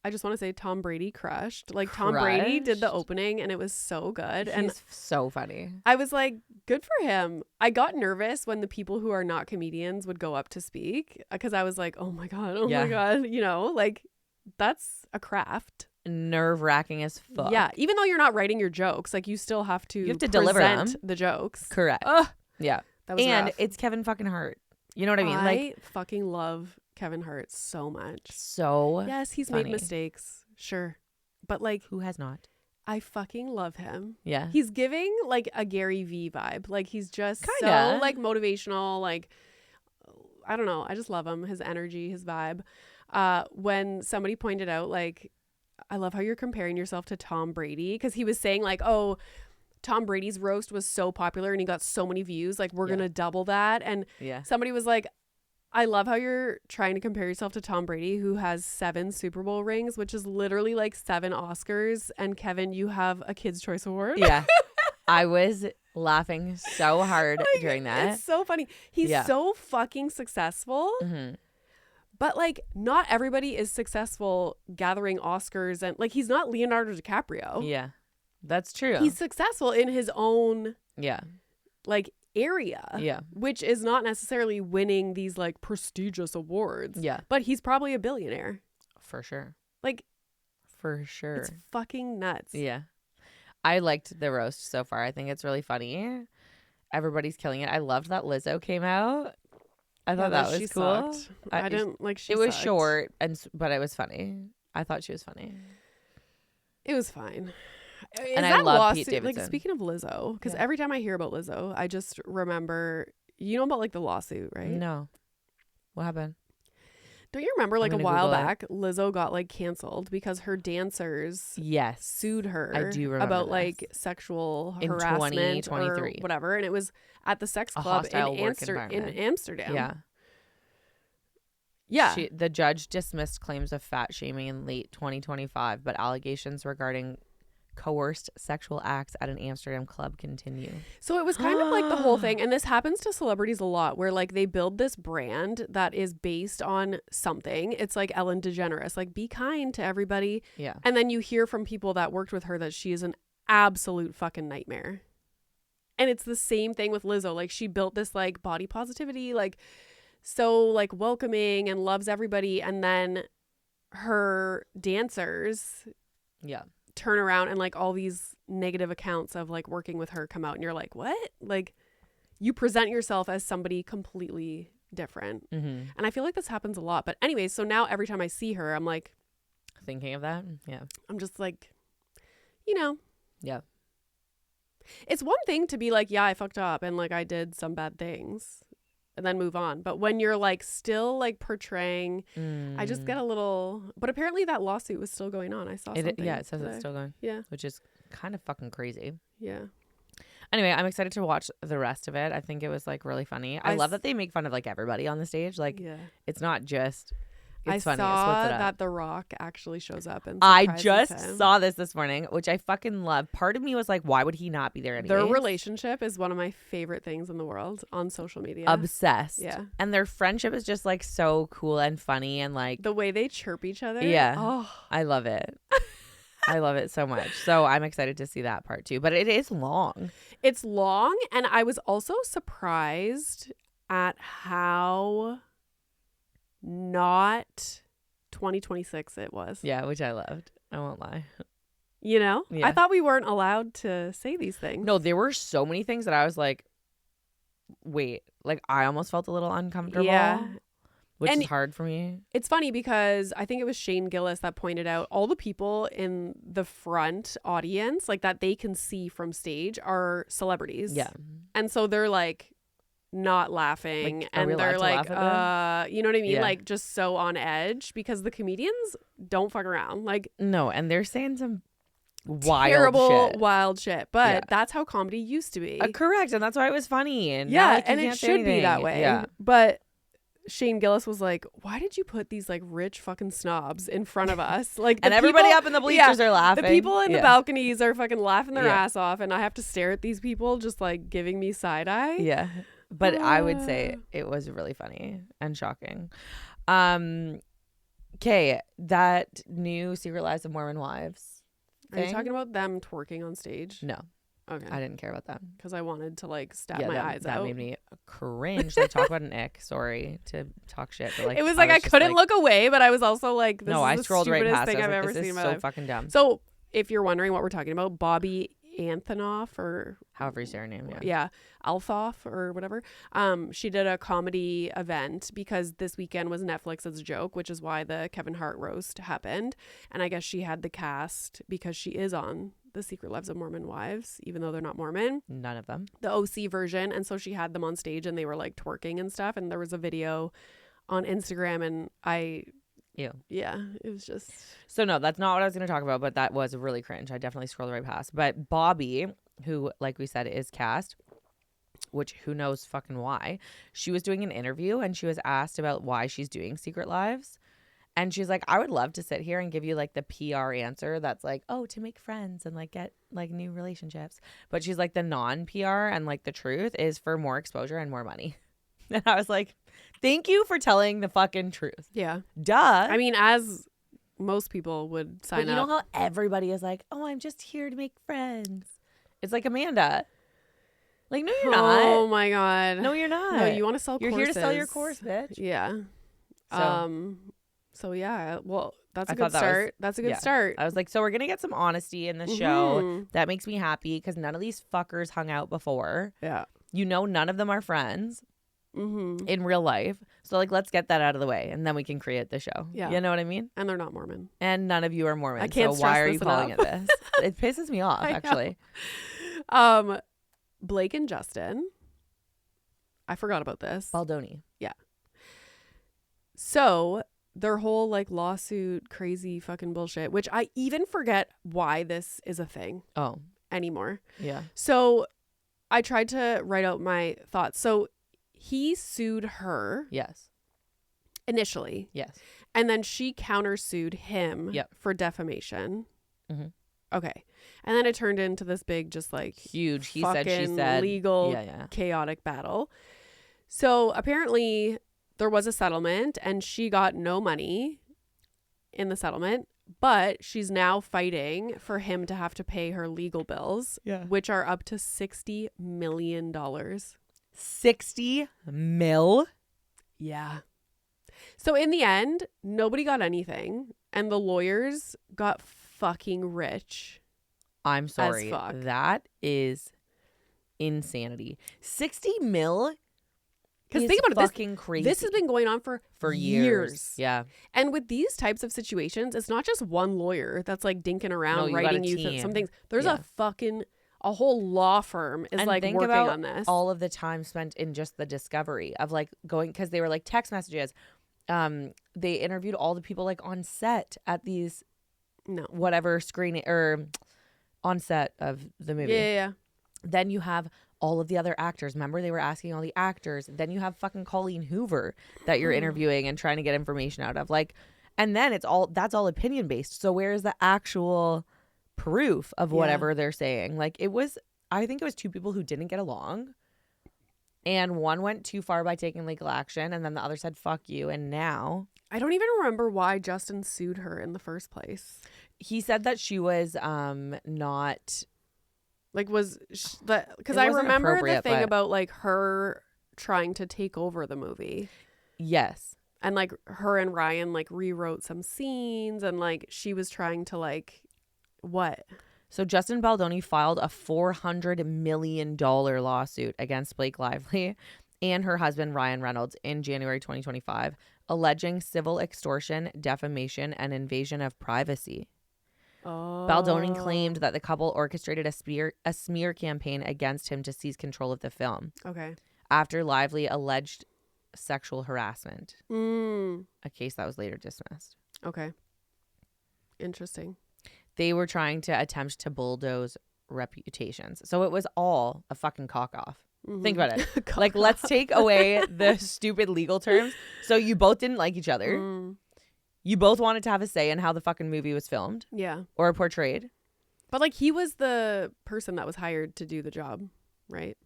I just want to say Tom Brady crushed. Like Tom Brady did the opening and it was so good. He's and so funny. I was like, good for him. I got nervous when the people who are not comedians would go up to speak because I was like, oh my God. Like that's a craft. Nerve-wracking as fuck. Yeah. Even though you're not writing your jokes, like you still have to deliver them. The jokes. Correct. Yeah. That was and rough. It's Kevin fucking Hart. You know what I mean? I fucking love Kevin Hart so much. So yes, he's funny. made mistakes. Sure. But like, who has not? I fucking love him. Yeah. He's giving like a Gary V vibe. Like he's just Kinda. so like motivational. Like, I don't know. I just love him. His energy, his vibe. When somebody pointed out like, I love how you're comparing yourself to Tom Brady. Cause he was saying like, oh, Tom Brady's roast was so popular and he got so many views. Like we're going to double that. And somebody was like, I love how you're trying to compare yourself to Tom Brady, who has 7 Super Bowl rings, which is literally like 7 Oscars. And Kevin, you have a Kids' Choice Award. Yeah. I was laughing so hard during that. It's so funny. He's so fucking successful. Mm-hmm. But like not everybody is successful gathering Oscars. And like he's not Leonardo DiCaprio. Yeah. That's true. He's successful in his own like area. Yeah. Which is not necessarily winning these like prestigious awards. Yeah. But he's probably a billionaire. For sure. Like for sure. It's fucking nuts. Yeah. I liked the roast so far. I think it's really funny. Everybody's killing it. I loved that Lizzo came out. I thought that was cool. I didn't like she It was sucked. short but it was funny. I thought she was funny. It was fine. And I love Pete Davidson. Like speaking of Lizzo, because every time I hear about Lizzo, I just remember, you know about like the lawsuit, right? No. What happened? Don't you remember like a while back, Lizzo got like canceled because her dancers sued her I do remember about this. like sexual In harassment 2023. or whatever. And it was at the sex club in Amsterdam. Yeah. Yeah. The judge dismissed claims of fat shaming in late 2025, but allegations regarding coerced sexual acts at an Amsterdam club continue. So it was kind of like the whole thing. And this happens to celebrities a lot where like they build this brand that is based on something. It's like Ellen DeGeneres, like be kind to everybody. Yeah. And then you hear from people that worked with her that she is an absolute fucking nightmare. And it's the same thing with Lizzo. Like she built this like body positivity, like so like welcoming and loves everybody. And then her dancers turn around and like all these negative accounts of like working with her come out and you're like, what? Like you present yourself as somebody completely different. And I feel like this happens a lot. But anyways, so now every time I see her, I'm like thinking of that. Yeah. I'm just like, you know. Yeah. It's one thing to be like, yeah, I fucked up and like I did some bad things and then move on. But when you're like still like portraying, I just get a little, but apparently that lawsuit was still going on. I saw something. Yeah, it says today. it's still going. Yeah. Which is kind of fucking crazy. Yeah. Anyway, I'm excited to watch the rest of it. I think it was like really funny. I love that they make fun of like everybody on the stage. Like it's not just I funny. saw that The Rock actually shows up and I just saw this morning, which I fucking love. Part of me was like, why would he not be there anyway? Their relationship is one of my favorite things in the world on social media. Obsessed. Yeah. And their friendship is just like so cool and funny and like the way they chirp each other. Yeah. Oh. I love it. I love it so much. So I'm excited to see that part too. But it is long. It's long. And I was also surprised at how not 2026 it was. Yeah, which I loved. I won't lie. You know? Yeah. I thought we weren't allowed to say these things. No, there were so many things that I was like, wait, like I almost felt a little uncomfortable. Yeah. Which And is hard for me. It's funny because I think it was Shane Gillis that pointed out all the people in the front audience, like that they can see from stage, are celebrities. Yeah. And so they're like not laughing, Like, and they're like, you know what I mean? Yeah. Like just so on edge because the comedians don't fuck around. Like No, and they're saying some wild terrible, shit. wild shit. But Yeah. that's how comedy used to be. Correct. And that's why it was funny. And now, Yeah, like, you and it can't say should be anything. that way. Yeah. But Shane Gillis was like, why did you put these like rich fucking snobs in front of us? Like, And everybody up in the bleachers are laughing. The people in Yeah. the balconies are fucking laughing their Yeah. ass off, and I have to stare at these people just like giving me side eye. Yeah. But I would say it was really funny and shocking. Okay, that new Secret Lives of Mormon Wives Are you thing? talking about them twerking on stage? No, Okay. I didn't care about that. Because I wanted to like stab Yeah, my that, eyes that out. made me cringe. Like, talk about an ick. Sorry to talk shit, but like It was like I just couldn't like, look away, but I was also like, this No, is I the scrolled right stupidest past. thing I was I've like, ever this seen is in my so life. fucking dumb. So if you're wondering what we're talking about, Bobbi Althoff, or However you say her name, yeah, Althoff or whatever. She did a comedy event because this weekend was Netflix's joke, which is why the Kevin Hart Roast happened. And I guess she had the cast because she is on The Secret Lives of Mormon Wives, even though they're not Mormon. None of them. The OC version. And so she had them on stage and they were like twerking and stuff. And there was a video on Instagram and yeah, it was just. So no, that's not what I was going to talk about, but that was really cringe. I definitely scrolled right past. But Bobbi, who, like we said, is cast, which who knows fucking why, she was doing an interview and she was asked about why she's doing Secret Lives. And she's like, I would love to sit here and give you like the PR answer that's like, oh, to make friends and like get like new relationships. But she's like, the non-PR and like the truth is for more exposure and more money. And I was like, thank you for telling the fucking truth. Yeah. Duh. I mean, as most people would sign but you up. know how everybody is like, oh, I'm just here to make friends. It's like, Amanda. Like, no, you're not. Oh my God. No, you're not. No, you want to sell You're courses. here to sell your course, bitch. Yeah. So yeah, well, that's a I good thought that start. That's a good yeah. start. I was like, so we're going to get some honesty in the show. That makes me happy because none of these fuckers hung out before. Yeah. You know, none of them are friends in real life. So, like, let's get that out of the way and then we can create the show. Yeah. You know what I mean? And they're not Mormon. And none of you are Mormon. I can't so why are you stress calling this it this? It pisses me off, actually. Blake and Justin. I forgot about this. Baldoni. Yeah. So their whole like lawsuit, crazy fucking bullshit, which I even forget why this is a thing anymore. Yeah. So I tried to write out my thoughts. So he sued her. Yes. Initially. Yes. And then she countersued him Yep. for defamation. Okay. And then it turned into this big, just like huge, he said, she said, legal, chaotic battle. So apparently there was a settlement and she got no money in the settlement, but she's now fighting for him to have to pay her legal bills, which are up to $60 million. 60 mil? Yeah. So in the end, nobody got anything and the lawyers got fucking rich. I'm sorry. That is insanity. 60 mil? Because think about it, fucking crazy. This has been going on for years. Yeah. And with these types of situations, it's not just one lawyer that's like dinking around writing you some things. There's a whole law firm is like working on this. All of the time spent in just the discovery of like going, because they were like text messages. They interviewed all the people like on set at these whatever screening or on set of the movie. Yeah. Then you have all of the other actors. Remember, they were asking all the actors. Then you have fucking Colleen Hoover that you're interviewing and trying to get information out of. Like, and then that's all opinion based. So where is the actual proof of whatever they're saying? Like, I think it was two people who didn't get along. And one went too far by taking legal action. And then the other said, fuck you. And now I don't even remember why Justin sued her in the first place. He said that she was not... Like, because I remember the thing about like her trying to take over the movie. Yes. And like her and Ryan like rewrote some scenes and like she was trying to like what? So Justin Baldoni filed a $400 million lawsuit against Blake Lively and her husband Ryan Reynolds in January 2025, alleging civil extortion, defamation, and invasion of privacy. Oh. Baldoni claimed that the couple orchestrated a smear campaign against him to seize control of the film. Okay. After Lively alleged sexual harassment. A case that was later dismissed. Okay. Interesting. They were trying to attempt to bulldoze reputations. So it was all a fucking cock off. Think about it. Like, let's take away the stupid legal terms. So you both didn't like each other. You both wanted to have a say in how the fucking movie was filmed. Yeah. Or portrayed. But like he was the person that was hired to do the job, right?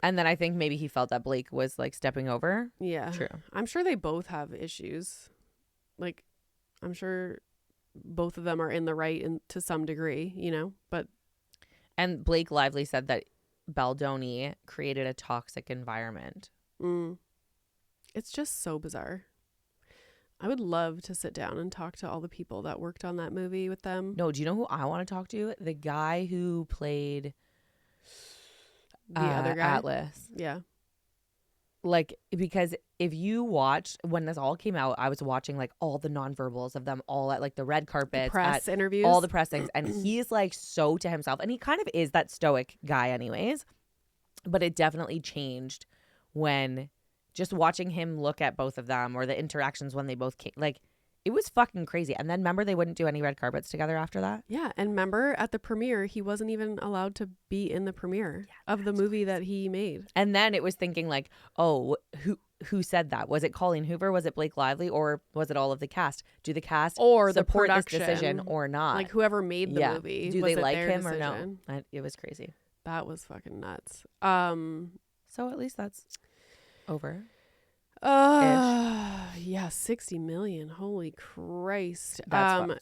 And then I think maybe he felt that Blake was like stepping over. Yeah. True. I'm sure they both have issues. Like, I'm sure both of them are in the right to some degree, you know? And Blake Lively said that Baldoni created a toxic environment. It's just so bizarre. I would love to sit down and talk to all the people that worked on that movie with them. No, do you know who I want to talk to? The guy who played the other guy? Atlas. Yeah. Like, because if you watched, when this all came out, I was watching like all the nonverbals of them all at like the red carpet. Press interviews. All the press things. And he's like so to himself. And he kind of is that stoic guy anyways. But it definitely changed when... just watching him look at both of them or the interactions when they both came, like, it was fucking crazy. And then remember, they wouldn't do any red carpets together after that? Yeah. And remember at the premiere, he wasn't even allowed to be in the premiere of the movie that he made. And then it was thinking like, oh, who said that? Was it Colleen Hoover? Was it Blake Lively? Or was it all of the cast? Do the cast or the support production this decision or not? Like whoever made the movie. Do they like him decision? or no? It was crazy. That was fucking nuts. So at least that's over. Yeah, 60 million. Holy Christ.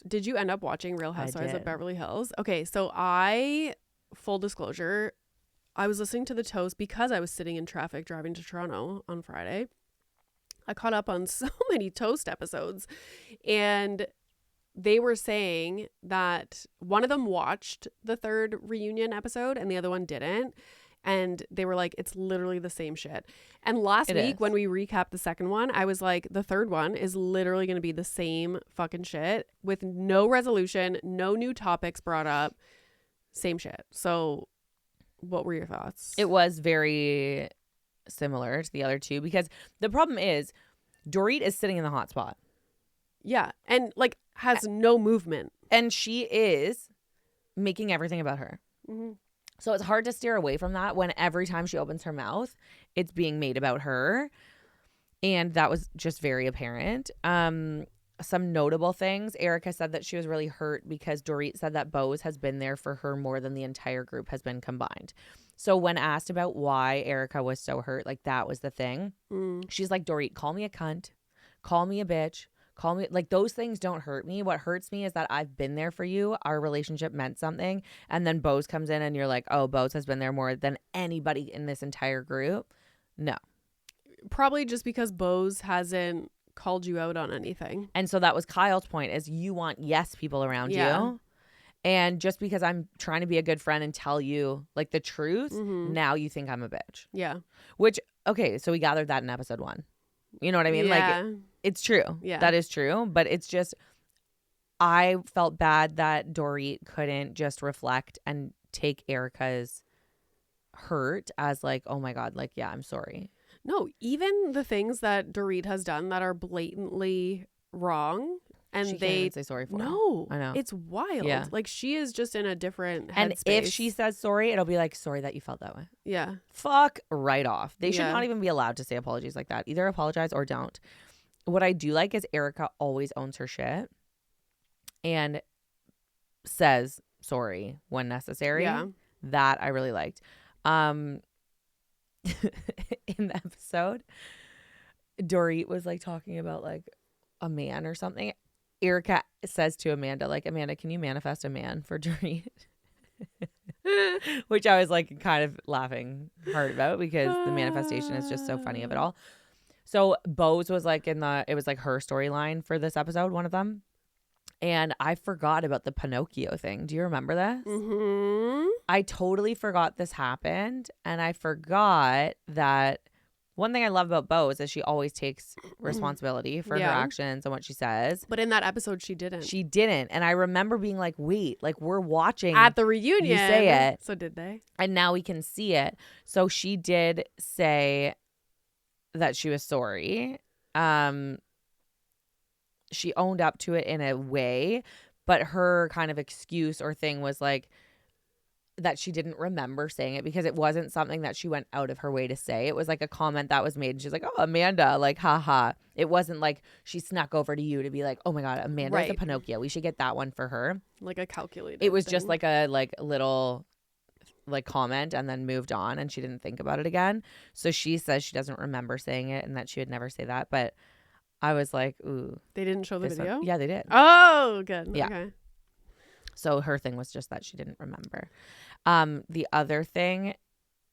Did you end up watching Real Housewives of Beverly Hills? Okay, so full disclosure, I was listening to the Toast because I was sitting in traffic driving to Toronto on Friday. I caught up on so many Toast episodes, and they were saying that one of them watched the third reunion episode and the other one didn't. And they were like, it's literally the same shit. And last week when we recapped the second one, I was like, the third one is literally going to be the same fucking shit with no resolution, no new topics brought up, same shit. So what were your thoughts? It was very similar to the other two because the problem is Dorit is sitting in the hot spot. Yeah. And like has no movement. And she is making everything about her. Mm-hmm. So it's hard to steer away from that when every time she opens her mouth, it's being made about her. And that was just very apparent. some notable things. Erica said that she was really hurt because Dorit said that Bose has been there for her more than the entire group has been combined. So when asked about why Erica was so hurt, like that was the thing. She's like, Dorit, call me a cunt, call me a bitch, call me, like those things don't hurt me. What hurts me is that I've been there for you. Our relationship meant something. And then Bose comes in and you're like, oh, Bose has been there more than anybody in this entire group. No. Probably just because Bose hasn't called you out on anything. And so that was Kyle's point, is you want yes people around you. And just because I'm trying to be a good friend and tell you like the truth, now you think I'm a bitch. Yeah. Which, okay, so we gathered that in episode 1. You know what I mean? Yeah. Like it's true. Yeah. That is true. But it's just, I felt bad that Dorit couldn't just reflect and take Erica's hurt as like, oh my God, like, yeah, I'm sorry. No, even the things that Dorit has done that are blatantly wrong. And she they can't even say sorry for no, it. I know. it's wild. Yeah. Like she is just in a different headspace. And if she says sorry, it'll be like, sorry that you felt that way. Yeah. Fuck right off. They should not even be allowed to say apologies like that. Either apologize or don't. What I do like is Erica always owns her shit and says sorry when necessary. Yeah. That I really liked. In the episode, Dorit was like talking about like a man or something. Erica says to Amanda, like, Amanda, can you manifest a man for Dorit? Which I was like kind of laughing hard about because the manifestation is just so funny of it all. So Bose was like it was like her storyline for this episode, one of them. And I forgot about the Pinocchio thing. Do you remember this? Mm-hmm. I totally forgot this happened. And I forgot that one thing I love about Bose is she always takes responsibility for her actions and what she says. But in that episode, she didn't. She didn't. And I remember being like, wait, like we're watching. At the reunion. You say it. So did they? And now we can see it. So she did say that she was sorry. She owned up to it in a way. But her kind of excuse or thing was like, that she didn't remember saying it because it wasn't something that she went out of her way to say. It was like a comment that was made and she's like, oh, Amanda, like, haha. It wasn't like she snuck over to you to be like, oh my God, Amanda's a Pinocchio. We should get that one for her. Like a calculated It was thing. just like a little like comment and then moved on and she didn't think about it again. So she says she doesn't remember saying it and that she would never say that. But I was like, ooh. They didn't show the video? Yeah, they did. Oh, good. Yeah. Okay. So her thing was just that she didn't remember. The other thing,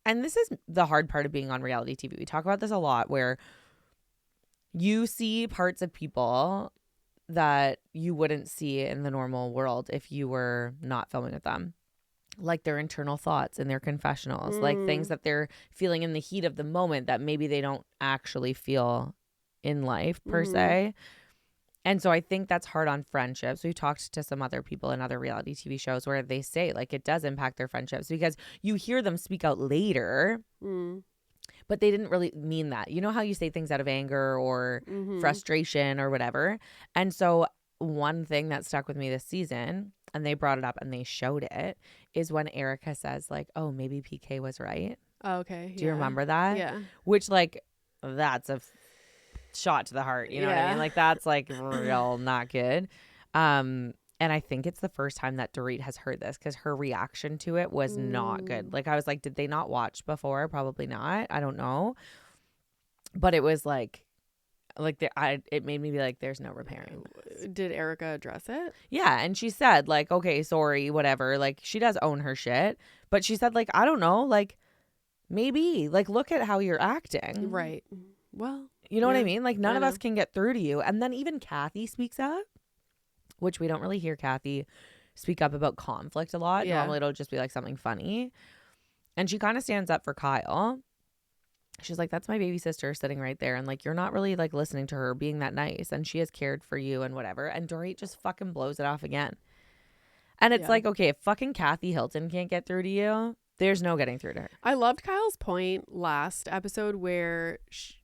and this is the hard part of being on reality TV. We talk about this a lot where you see parts of people that you wouldn't see in the normal world if you were not filming with them. Like their internal thoughts and their confessionals, like things that they're feeling in the heat of the moment that maybe they don't actually feel in life per se. And so I think that's hard on friendships. We've talked to some other people in other reality TV shows where they say like it does impact their friendships because you hear them speak out later, but they didn't really mean that. You know how you say things out of anger or frustration or whatever? And so one thing that stuck with me this season, and they brought it up and they showed it, is when Erica says like, oh, maybe PK was right. Oh, okay. Do you remember that? Yeah. Which like, that's a shot to the heart, you know what I mean? Like that's like real not good. And I think it's the first time that Dorit has heard this because her reaction to it was not good. Like I was like, did they not watch before? Probably not. I don't know. But it was like it made me be like, there's no repairing this. Did Erica address it? Yeah, and she said like, okay, sorry, whatever. Like she does own her shit, but she said like, I don't know, like maybe like look at how you're acting. Right. Well, you know what I mean? Like none of us can get through to you. And then even Kathy speaks up, which we don't really hear Kathy speak up about conflict a lot. Yeah. Normally it'll just be like something funny. And she kind of stands up for Kyle. She's like, that's my baby sister sitting right there. And like, you're not really like listening to her being that nice. And she has cared for you and whatever. And Dorit just fucking blows it off again. And it's like, okay, if fucking Kathy Hilton can't get through to you, there's no getting through to her. I loved Kyle's point last episode where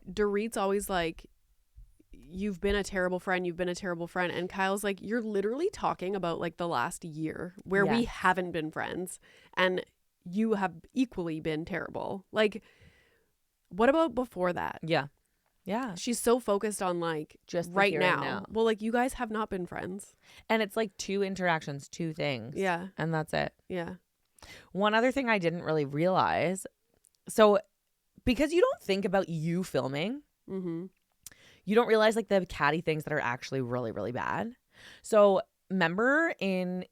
Dorit's always like, you've been a terrible friend. You've been a terrible friend. And Kyle's like, you're literally talking about like the last year where we haven't been friends. And you have equally been terrible. Like, what about before that? Yeah. Yeah. She's so focused on like Just the right here and now. Well, like you guys have not been friends. And it's like 2 interactions, 2 things. Yeah. And that's it. Yeah. One other thing I didn't really realize. So because you don't think about you filming, you don't realize like the catty things that are actually really, really bad. So remember in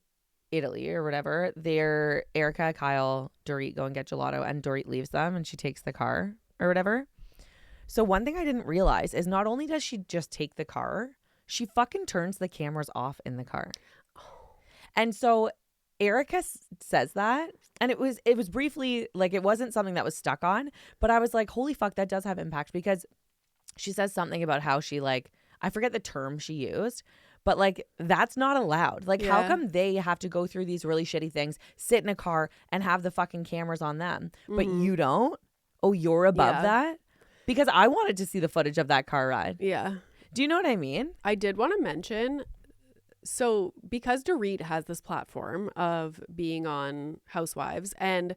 Italy or whatever, Erica, Kyle, Dorit go and get gelato, and Dorit leaves them and she takes the car or whatever. So one thing I didn't realize is not only does she just take the car, she fucking turns the cameras off in the car. And so Erica says that, and it was briefly, like, it wasn't something that was stuck on, but I was like, holy fuck, that does have impact, because she says something about how she, like, I forget the term she used, but like that's not allowed. Like, how come they have to go through these really shitty things, sit in a car and have the fucking cameras on them, but you don't? Oh, you're above that? Because I wanted to see the footage of that car ride. Yeah. Do you know what I mean? I did want to mention, so because Dorit has this platform of being on Housewives, and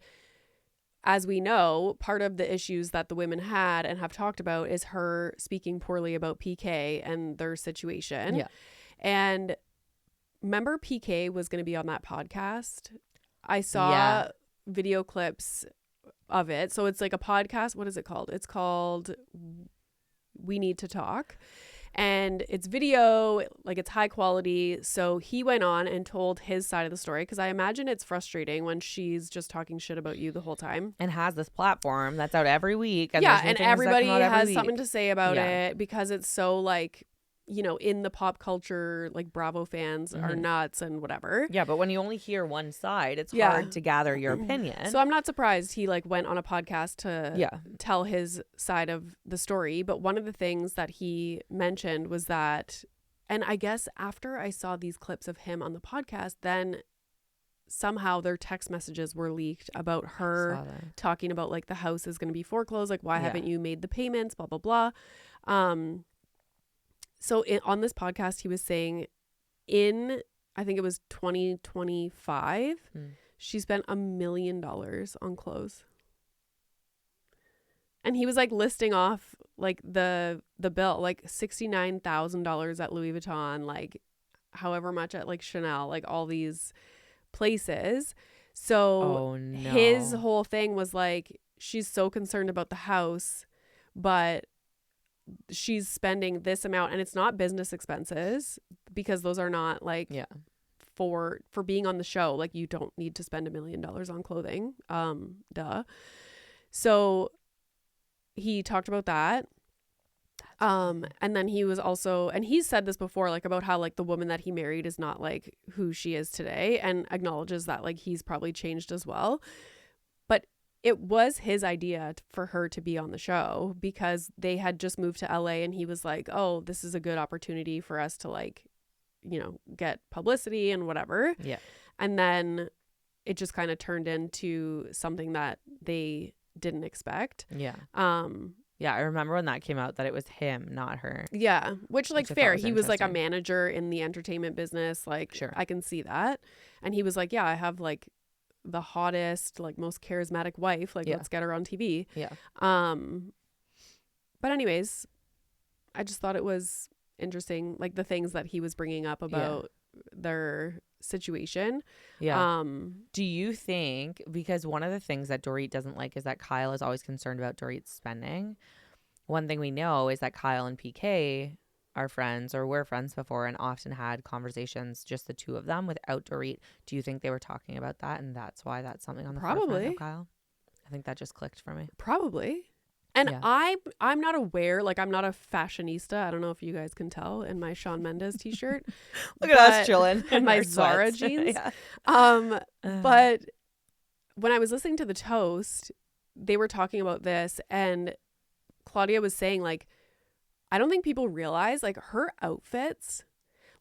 as we know, part of the issues that the women had and have talked about is her speaking poorly about PK and their situation. Yeah. And remember PK was going to be on that podcast? I saw video clips of it. So it's like a podcast. What is it called? It's called We Need to Talk. And it's video, like it's high quality. So he went on and told his side of the story, because I imagine it's frustrating when she's just talking shit about you the whole time. And has this platform that's out every week. And yeah, and everybody has something to to say about it, because it's so like, you know, in the pop culture, like Bravo fans are nuts and whatever. Yeah, but when you only hear one side, it's hard to gather your opinion. So I'm not surprised he like went on a podcast to tell his side of the story. But one of the things that he mentioned was that, and I guess after I saw these clips of him on the podcast, then somehow their text messages were leaked about her talking about like the house is going to be foreclosed. Like, why haven't you made the payments? Blah, blah, blah. So on this podcast, he was saying I think it was 2025, she spent $1 million on clothes. And he was like listing off like the bill, like $69,000 at Louis Vuitton, like however much at like Chanel, like all these places. So his whole thing was like, she's so concerned about the house, but she's spending this amount, and it's not business expenses, because those are not like for being on the show. Like, you don't need to spend $1 million on clothing. Duh. So he talked about that. And then he was also, and he's said this before, like about how like the woman that he married is not like who she is today, and acknowledges that like he's probably changed as well. But it was his idea for her to be on the show, because they had just moved to LA, and he was like, oh, this is a good opportunity for us to like, you know, get publicity and whatever. Yeah. And then it just kind of turned into something that they didn't expect. Yeah. Yeah, I remember when that came out that it was him, not her. Yeah, which like fair. He was like a manager in the entertainment business. Like, sure, I can see that. And he was like, yeah, I have like the hottest, like most charismatic wife, like let's get her on TV. Yeah. But anyways, I just thought it was interesting, like the things that he was bringing up about their situation. Yeah. Do you think, because one of the things that Dorit doesn't like is that Kyle is always concerned about Dorit's spending. One thing we know is that Kyle and PK are friends, or were friends before, and often had conversations, just the two of them, without Dorit. Do you think they were talking about that, and that's why that's something on the forefront of Kyle? I think that just clicked for me. Probably. And I'm not aware, like I'm not a fashionista. I don't know if you guys can tell in my Shawn Mendes t-shirt. Look at us chilling. And my Zara jeans. But when I was listening to the Toast, they were talking about this, and Claudia was saying like, I don't think people realize like her outfits,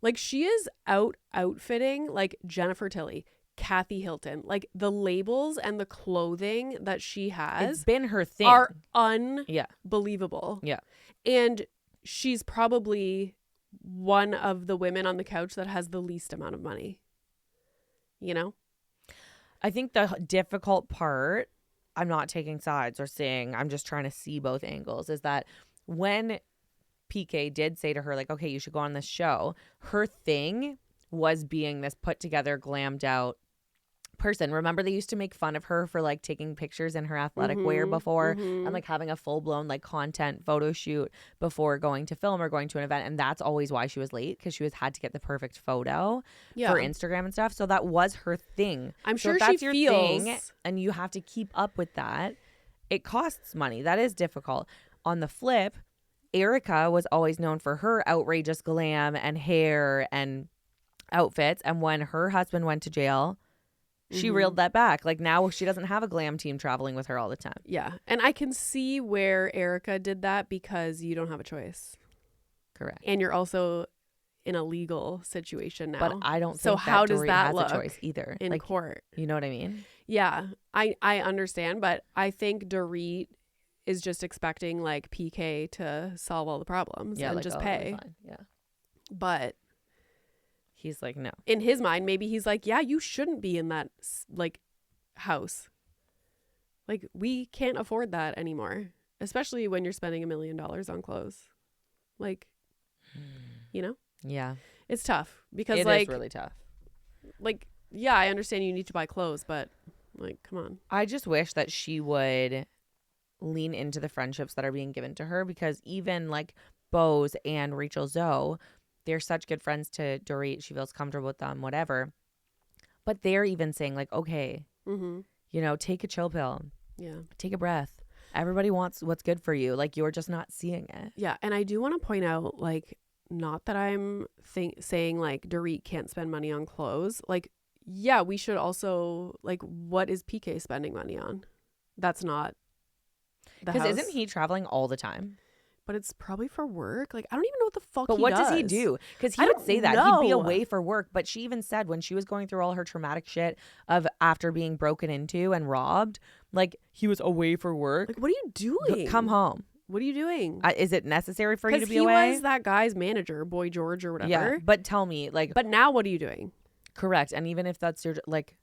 like she is outfitting like Jennifer Tilly, Kathy Hilton, like the labels and the clothing that she has, it's been her thing, are unbelievable. Yeah. And she's probably one of the women on the couch that has the least amount of money, you know? I think the difficult part, I'm not taking sides or saying, I'm just trying to see both angles, is that when PK did say to her, like, okay, you should go on this show, her thing was being this put together, glammed out person. Remember, they used to make fun of her for like taking pictures in her athletic wear before and like having a full-blown like content photo shoot before going to film or going to an event, and that's always why she was late, because she had to get the perfect photo for Instagram and stuff. So that was her thing. I'm so sure if that's she your feels thing and you have to keep up with that, it costs money. That is difficult. On the flip, Erica was always known for her outrageous glam and hair and outfits, and when her husband went to jail, she reeled that back. Like, now she doesn't have a glam team traveling with her all the time. Yeah. And I can see where Erica did that, because you don't have a choice. Correct. And you're also in a legal situation now. But I don't think so how that does Dorit that has look a choice either in like, court? You know what I mean? Yeah. I understand, but I think Dorit is just expecting like PK to solve all the problems and like, just oh, pay. fine. Yeah. But he's like, no. In his mind, maybe he's like, yeah, you shouldn't be in that like house. Like, we can't afford that anymore, especially when you're spending $1 million on clothes. Like, you know? Yeah. It's tough because it like is really tough. Like, yeah, I understand you need to buy clothes, but like, come on. I just wish that she would lean into the friendships that are being given to her, because even like Bose and Rachel Zoe, they're such good friends to Dorit. She feels comfortable with them, whatever. But they're even saying like, okay, you know, take a chill pill. Yeah. Take a breath. Everybody wants what's good for you. Like, you're just not seeing it. Yeah. And I do want to point out, like, not that I'm saying like Dorit can't spend money on clothes. Like, yeah, we should also, like, what is PK spending money on? That's not the house. Because isn't he traveling all the time? But it's probably for work. Like, I don't even know what the fuck but he what does. Does he do? Because he would say that. He'd be away for work. But she even said when she was going through all her traumatic shit of after being broken into and robbed, like, he was away for work. Like, what are you doing? Come home. What are you doing? Is it necessary for you to be he away? Because he was that guy's manager, Boy George or whatever. Yeah, but tell me, like... But now what are you doing? Correct. And even if that's your, like...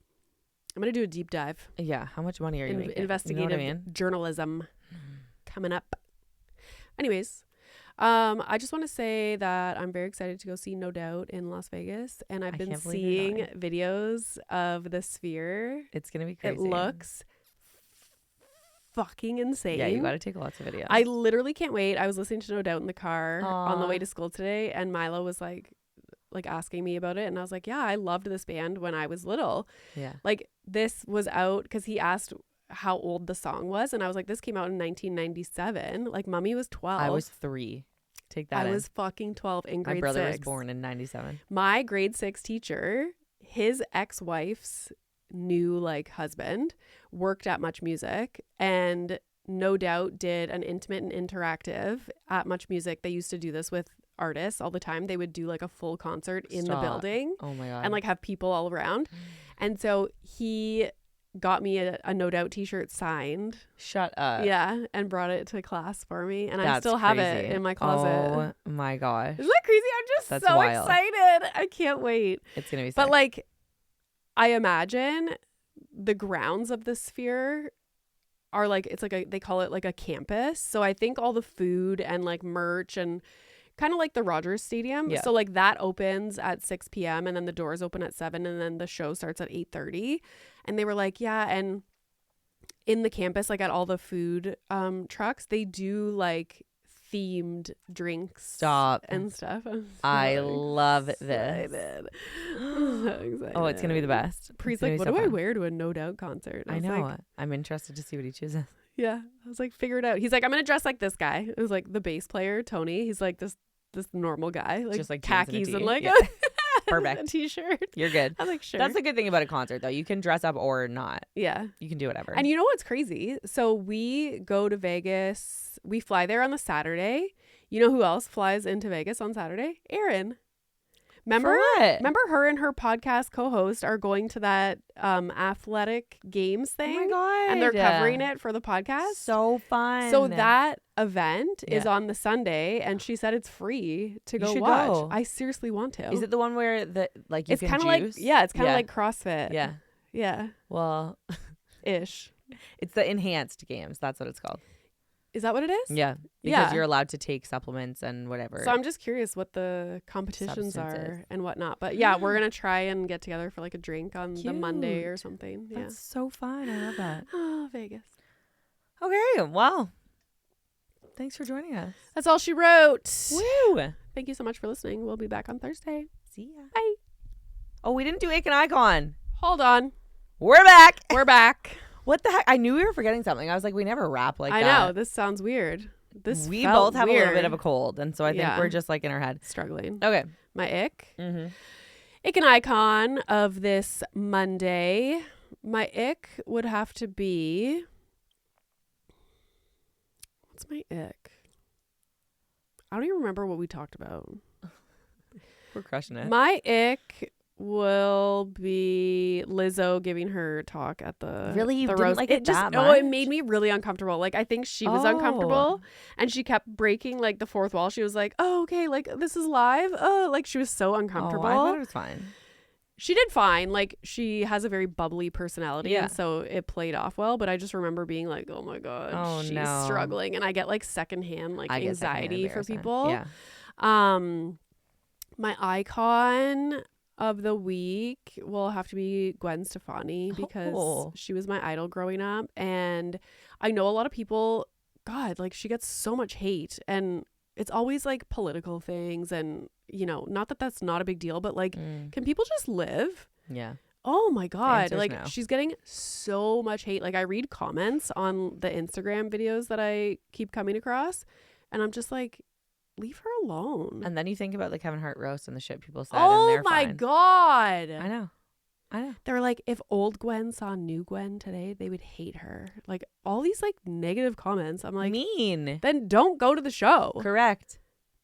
I'm going to do a deep dive. Yeah. How much money are you making? Investigative you know what I mean? Journalism coming up. Anyways, I just want to say that I'm very excited to go see No Doubt in Las Vegas. And I've been seeing videos of the Sphere. It's going to be crazy. It looks fucking insane. Yeah, you got to take lots of videos. I literally can't wait. I was listening to No Doubt in the car on the way to school today, and Milo was like asking me about it, and I was like, yeah, I loved this band when I was little. Yeah. Like, this was out because he asked how old the song was, and I was like, this came out in 1997. Like, Mummy was 12. I was 3. Take that. I was fucking 12 in grade 6. My brother was born in 97. My grade 6 teacher, his ex-wife's new like husband, worked at Much Music, and No Doubt did an intimate and interactive at Much Music. They used to do this with artists all the time. They would do like a full concert in the building. Oh my God. And like have people all around. And so he got me a No Doubt t-shirt signed. Shut up. Yeah, and brought it to class for me, and I still have it in my closet. Oh my gosh. Isn't that crazy? I'm just so wild. excited. I can't wait. It's gonna be sick. But like, I imagine the grounds of the Sphere are like, it's like they call it like a campus. So I think all the food and like merch and kind of like the Rogers Stadium. Yeah. So like that opens at 6 p.m. and then the doors open at 7 and then the show starts at 8:30. And they were like, yeah. And in the campus, like at all the food trucks, they do like themed drinks and stuff. I love this. Excited. I'm so excited. Oh, it's gonna be the best. Preet's like, what do I wear to a No Doubt concert? I know. Like, I'm interested to see what he chooses. Yeah. I was like, figure it out. He's like, I'm gonna dress like this guy. It was like the bass player, Tony. He's like this normal guy, like just like khakis and like perfect a t-shirt. You're good. I'm like, sure. That's the good thing about a concert, though. You can dress up or not. Yeah. You can do whatever. And you know what's crazy? So we go to Vegas. We fly there on the Saturday. You know who else flies into Vegas on Saturday? Erin. Remember her and her podcast co-host are going to that athletic games thing. Oh my God. And they're covering it for the podcast. So fun. So that event is on the Sunday, and she said it's free to go watch. Go. I seriously want to. Is it the one where the like you it's can kind of juice? like it's kind of like CrossFit. Yeah. Yeah. Well, ish. It's the enhanced games. That's what it's called. Is that what it is? Yeah. Because you're allowed to take supplements and whatever. So I'm just curious what the competitions Substances. are and whatnot. But yeah, we're going to try and get together for like a drink on the Monday or something. Yeah. That's so fun. I love that. Oh, Vegas. Okay. Well, thanks for joining us. That's all she wrote. Woo. Thank you so much for listening. We'll be back on Thursday. See ya. Bye. Oh, we didn't do Icon Icon. Hold on. We're back. We're back. What the heck? I knew we were forgetting something. I was like, we never rap like that. I know. This sounds weird. We both have a little bit of a cold. And so I think we're just like in our head. Struggling. Okay. My ick. Ick and icon of this Monday. My ick would have to be... What's my ick? I don't even remember what we talked about. We're crushing it. My ick will be Lizzo giving her talk at the You the didn't roast. like it that Oh, much? it made me really uncomfortable. Like I think she was uncomfortable, and she kept breaking like the fourth wall. She was like, "Oh, okay, like this is live." Oh, like she was so uncomfortable. I thought it was fine. She did fine. Like she has a very bubbly personality, Yeah. and so it played off well. But I just remember being like, "Oh my god, she's struggling," and I get like secondhand like anxiety for people. Yeah. My icon of the week will have to be Gwen Stefani because she was my idol growing up, and I know a lot of people, God, like she gets so much hate, and it's always like political things, and you know, not that that's not a big deal, but like, can people just live? Yeah. Oh my God. Like no. she's getting so much hate. Like I read comments on the Instagram videos that I keep coming across, and I'm just like, leave her alone. And then you think about the Kevin Hart roast and the shit people said. Oh and they're my fine. God. I know. They're like, if old Gwen saw new Gwen today, they would hate her. Like all these like negative comments. I'm like, mean. then don't go to the show. Correct.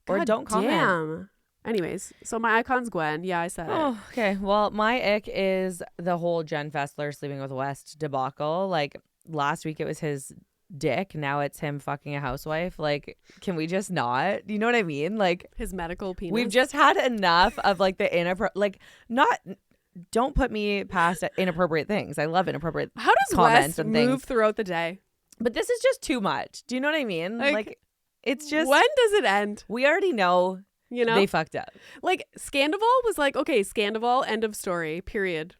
Or God don't comment. Damn. Anyways, so my icon's Gwen. Yeah, I said it. Okay. Well, my ick is the whole Jenn Fessler sleeping with West debacle. Like last week it was his dick. Now it's him fucking a housewife. Like, can we just not? You know what I mean? Like His medical penis. we've just had enough of like the inappropriate. Like, don't put me past inappropriate things. I love inappropriate How does comments West and move things. throughout the day? But this is just too much. Do you know what I mean? Like it's just when does it end? we already know. You know, they fucked up. Like Scandival was like, okay, Scandival, end of story, period.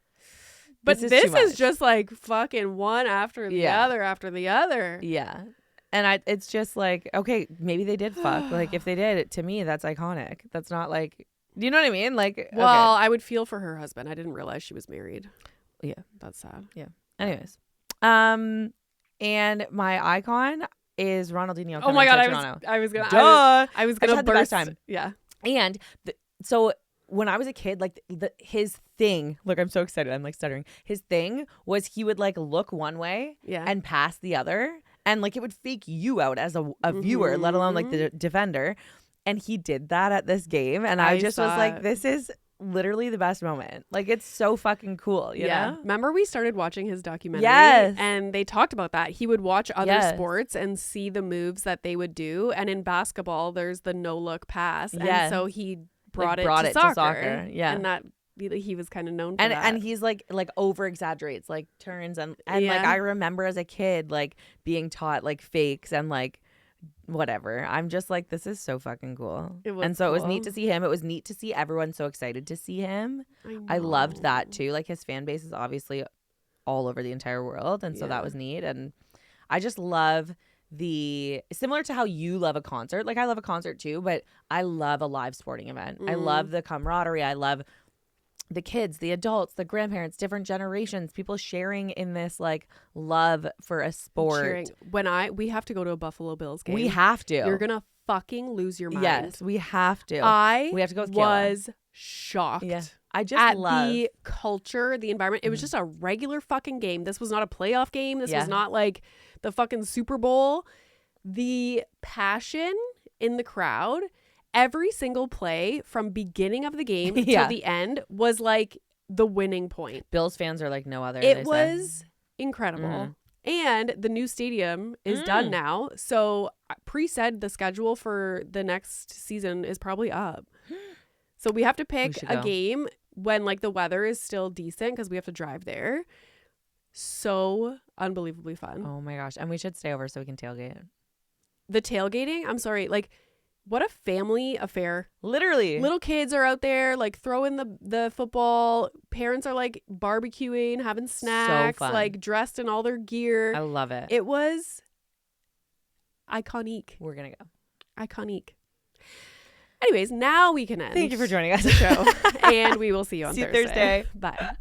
But this is just like fucking one after the other after the other. Yeah. And it's just like, okay, maybe they did fuck. Like if they did, to me, that's iconic. That's not like, do you know what I mean? Like, well, I would feel for her husband. I didn't realize she was married. Yeah. That's sad. Yeah. Anyways. And my icon is Ronaldinho. Oh my God. I was gonna burst. Time. Yeah. And so when I was a kid, like his thing, look, I'm so excited. I'm like stuttering. His thing was he would like look one way and pass the other. And like it would fake you out as a viewer, let alone like the defender. And he did that at this game. And I just was like, this is literally the best moment. Like it's so fucking cool. You know? Remember we started watching his documentary? Yes. And they talked about that. He would watch other sports and see the moves that they would do. And in basketball, there's the no look pass. And so he brought it to soccer. Yeah. And that he was kind of known for that. And he's like over exaggerates, like turns and like I remember as a kid like being taught like fakes and like whatever. I'm just like, this is so fucking cool. It was neat to see him. It was neat to see everyone so excited to see him. I loved that too. Like his fan base is obviously all over the entire world. And so that was neat. And I just love similar to how you love a concert. Like I love a concert too, but I love a live sporting event. I love the camaraderie. I love the kids, the adults, the grandparents, different generations, people sharing in this like love for a sport. Cheering. We have to go to a Buffalo Bills game. We have to. You're gonna fucking lose your mind. Yes, we have to. We have to go with was shocked. Yeah. I just love the culture, the environment. It was just a regular fucking game. This was not a playoff game. This was not like the fucking Super Bowl. The passion in the crowd. Every single play from beginning of the game to the end was like the winning point. Bills fans are like no other. It was incredible. And the new stadium is done now. So said the schedule for the next season is probably up. So we have to pick a game when like the weather is still decent because we have to drive there. So unbelievably fun. Oh my gosh. And we should stay over so we can tailgate. the tailgating, I'm sorry, like what a family affair. Literally. Little kids are out there like throwing the football. Parents are like barbecuing, having snacks, fun. like dressed in all their gear. I love it. It was iconic. We're going to go. Iconic. Anyways, now we can end. Thank you for joining us. The show. And we will see you on See you Thursday. Thursday. Bye.